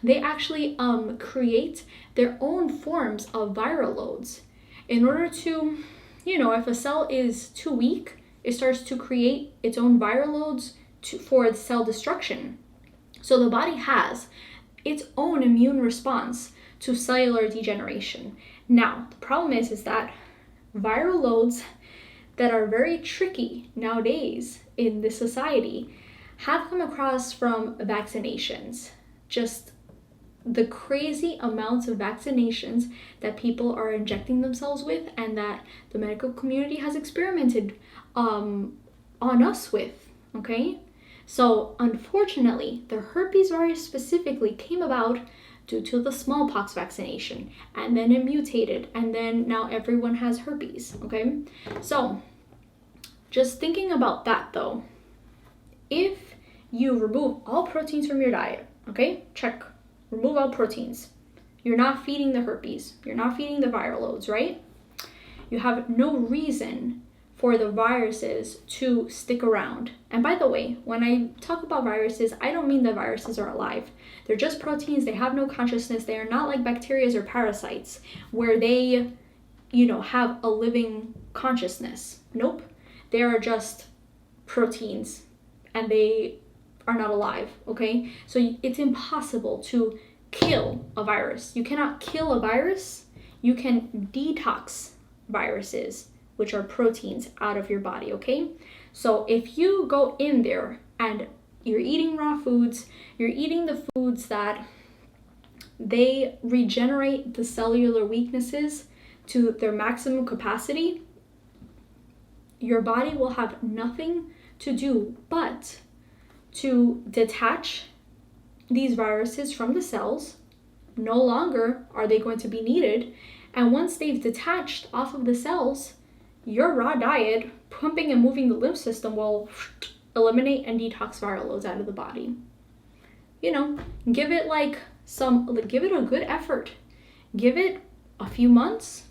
they actually create their own forms of viral loads in order to, if a cell is too weak, it starts to create its own viral loads for cell destruction. So the body has its own immune response to cellular degeneration. Now, the problem is that viral loads that are very tricky nowadays in this society have come across from vaccinations. Just the crazy amounts of vaccinations that people are injecting themselves with and that the medical community has experimented on us with, okay? So unfortunately, the herpes virus specifically came about due to the smallpox vaccination, and then it mutated, and then now everyone has herpes, okay? So just thinking about that though, if you remove all proteins from your diet, okay, check, remove all proteins. You're not feeding the herpes, you're not feeding the viral loads, right? You have no reason for the viruses to stick around. And by the way, when I talk about viruses, I don't mean that viruses are alive. They're just proteins, they have no consciousness, they are not like bacteria or parasites where they, have a living consciousness. Nope, they are just proteins and they are not alive, okay? So it's impossible to kill a virus. You cannot kill a virus, you can detox viruses, which are proteins, out of your body, okay? So if you go in there and you're eating raw foods, you're eating the foods that they regenerate the cellular weaknesses to their maximum capacity, your body will have nothing to do but to detach these viruses from the cells. No longer are they going to be needed. And once they've detached off of the cells, your raw diet, pumping and moving the lymph system, will eliminate and detox viral loads out of the body. Give it give it a good effort. Give it a few months,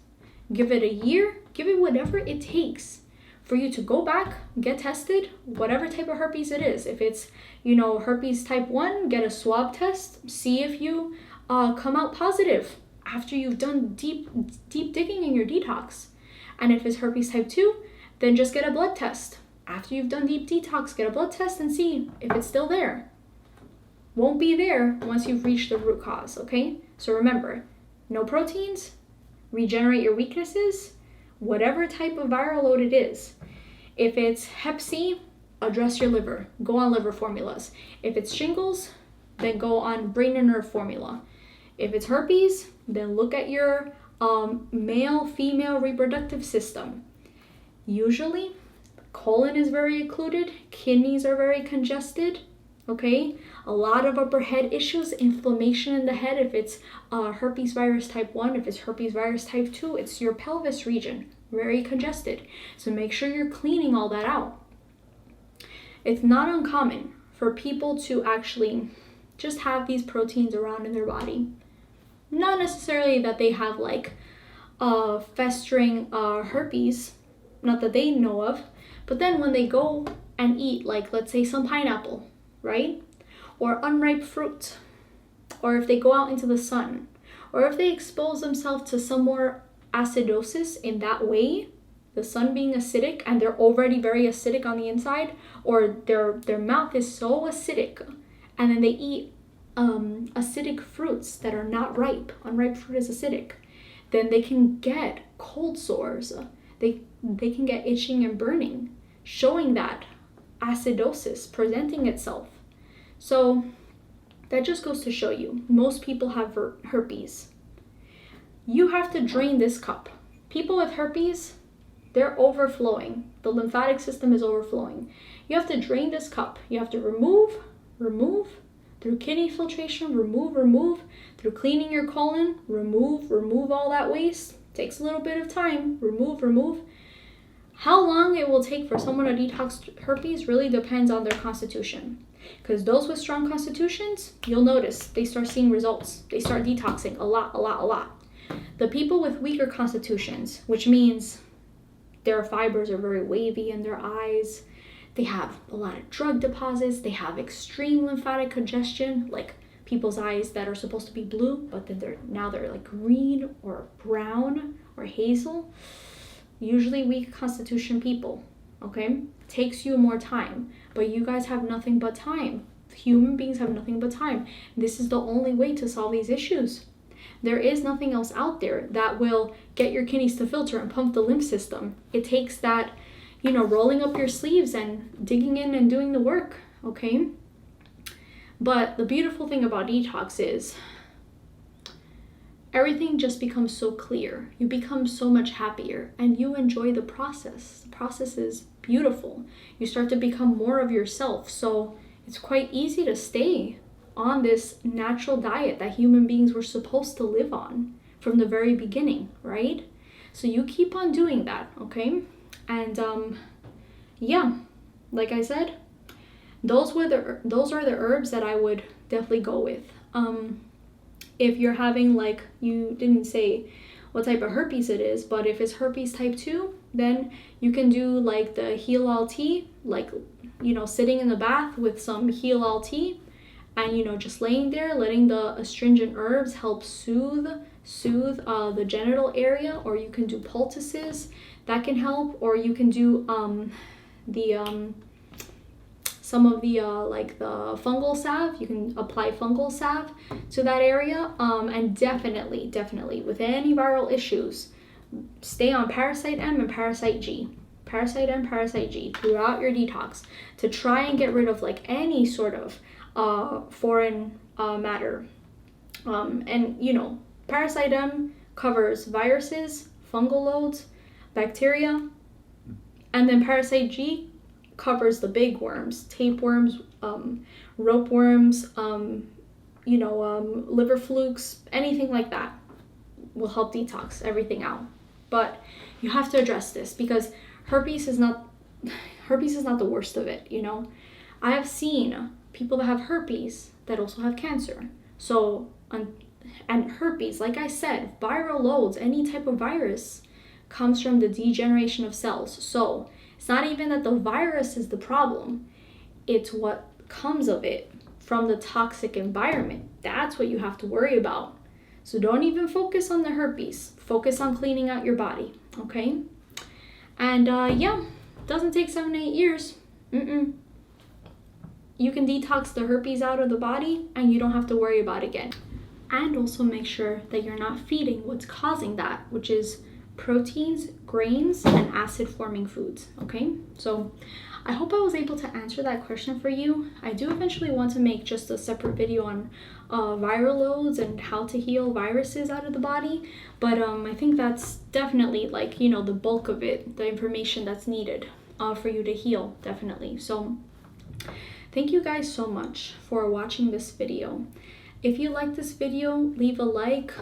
give it a year, give it whatever it takes for you to go back, get tested, whatever type of herpes it is. If it's, herpes type 1, get a swab test, see if you come out positive after you've done deep digging in your detox. And if it's herpes type 2, then just get a blood test. After you've done deep detox, get a blood test and see if it's still there. Won't be there once you've reached the root cause, okay? So remember, no proteins, regenerate your weaknesses, whatever type of viral load it is. If it's Hep C, address your liver, go on liver formulas. If it's shingles, then go on brain and nerve formula. If it's herpes, then look at your male-female reproductive system. Usually, colon is very occluded, kidneys are very congested, okay? A lot of upper head issues, inflammation in the head. If it's herpes virus type 1, if it's herpes virus type 2, it's your pelvis region, very congested. So make sure you're cleaning all that out. It's not uncommon for people to actually just have these proteins around in their body. Not necessarily that they have festering herpes, not that they know of, but then when they go and eat, let's say some pineapple, right? Or unripe fruit, or if they go out into the sun, or if they expose themselves to some more acidosis in that way, the sun being acidic and they're already very acidic on the inside, or their mouth is so acidic, and then they eat acidic fruits that are not ripe. Unripe fruit is acidic. Then they can get cold sores. They can get itching and burning, showing that acidosis presenting itself. So that just goes to show you, most people have herpes. You have to drain this cup. People with herpes, they're overflowing. The lymphatic system is overflowing. You have to drain this cup. You have to remove, through kidney filtration, remove, through cleaning your colon, remove all that waste. Takes a little bit of time, remove. How long it will take for someone to detox herpes really depends on their constitution. Because those with strong constitutions, you'll notice they start seeing results. They start detoxing a lot. The people with weaker constitutions, which means their fibers are very wavy in their eyes, they have a lot of drug deposits, they have extreme lymphatic congestion, like people's eyes that are supposed to be blue, but then they're like green or brown or hazel. Usually weak constitution people, okay? Takes you more time, but you guys have nothing but time. Human beings have nothing but time. This is the only way to solve these issues. There is nothing else out there that will get your kidneys to filter and pump the lymph system. It takes that, rolling up your sleeves and digging in and doing the work, okay? But the beautiful thing about detox is everything just becomes so clear. You become so much happier and you enjoy the process. The process is beautiful. You start to become more of yourself. So it's quite easy to stay on this natural diet that human beings were supposed to live on from the very beginning, right? So you keep on doing that, okay? And yeah, like I said, those are the herbs that I would definitely go with. If you're having, like, you didn't say what type of herpes it is, but if it's herpes type 2, then you can do like the Heal All tea, like, sitting in the bath with some Heal All tea and, just laying there, letting the astringent herbs help soothe the genital area, or you can do poultices, that can help, or you can do some of the like the fungal salve. You can apply fungal salve to that area, and definitely with any viral issues, stay on Parasite M and Parasite G throughout your detox to try and get rid of like any sort of foreign matter. And Parasite M covers viruses, fungal loads, bacteria, and then Parasite G covers the big worms, tapeworms, rope worms, liver flukes, anything like that will help detox everything out. But you have to address this because herpes is not the worst of it, I have seen people that have herpes that also have cancer. So, and herpes, like I said, viral loads, any type of virus comes from the degeneration of cells. So it's not even that the virus is the problem, it's what comes of it from the toxic environment. That's what you have to worry about. So don't even focus on the herpes. Focus on cleaning out your body, okay? And yeah, doesn't take 7 to 8 years. You can detox the herpes out of the body and you don't have to worry about it again. And also make sure that you're not feeding what's causing that, which is proteins, grains, and acid-forming foods, okay? So I hope I was able to answer that question for you. I do eventually want to make just a separate video on viral loads and how to heal viruses out of the body, but I think that's definitely like, the bulk of it, the information that's needed for you to heal, definitely. So thank you guys so much for watching this video. If you like this video, leave a like,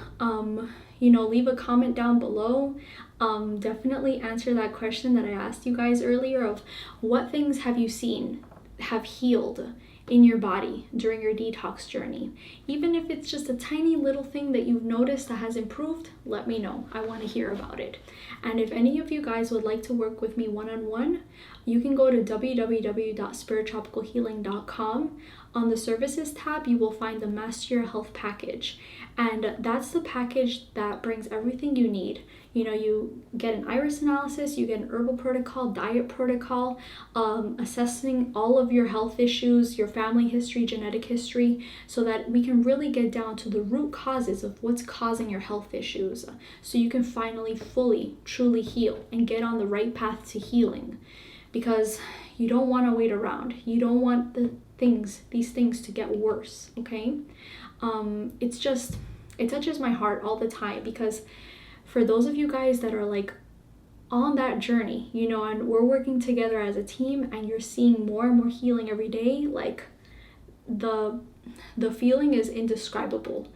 leave a comment down below. Definitely answer that question that I asked you guys earlier of what things have you seen have healed in your body during your detox journey. Even if it's just a tiny little thing that you've noticed that has improved, let me know. I want to hear about it. And if any of you guys would like to work with me one-on-one, you can go to www.spirittropicalhealing.com. On the services tab, you will find the Master Your Health package. And that's the package that brings everything you need. You get an iris analysis, you get an herbal protocol, diet protocol, assessing all of your health issues, your family history, genetic history, so that we can really get down to the root causes of what's causing your health issues, so you can finally fully, truly heal and get on the right path to healing. Because you don't want to wait around. You don't want these things to get worse, okay? It touches my heart all the time because for those of you guys that are like on that journey, and we're working together as a team and you're seeing more and more healing every day, like the feeling is indescribable.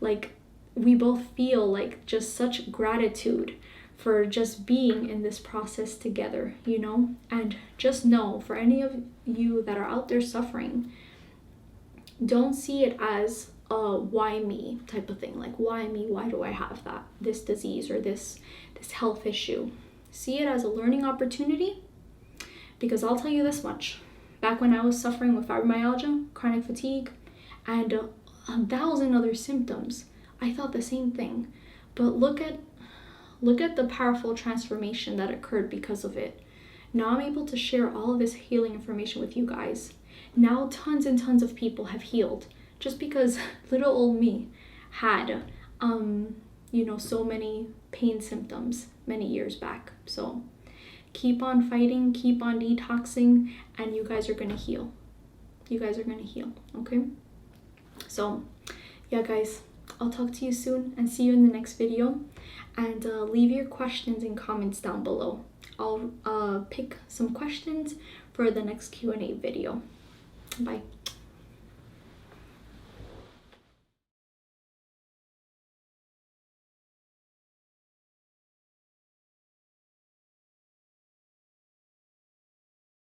Like we both feel like just such gratitude for just being in this process together, you know? And just know, for any of you that are out there suffering, don't see it as a why me type of thing. Like, why me? Why do I have this disease or this health issue? See it as a learning opportunity, because I'll tell you this much. Back when I was suffering with fibromyalgia, chronic fatigue, and 1,000 other symptoms, I thought the same thing. But look at the powerful transformation that occurred because of it. Now I'm able to share all of this healing information with you guys. Now tons and tons of people have healed just because little old me had, so many pain symptoms many years back. So keep on fighting, keep on detoxing, and you guys are going to heal. You guys are going to heal, okay? So, yeah, guys, I'll talk to you soon and see you in the next video. And leave your questions and comments down below. I'll pick some questions for the next Q&A video. Bye.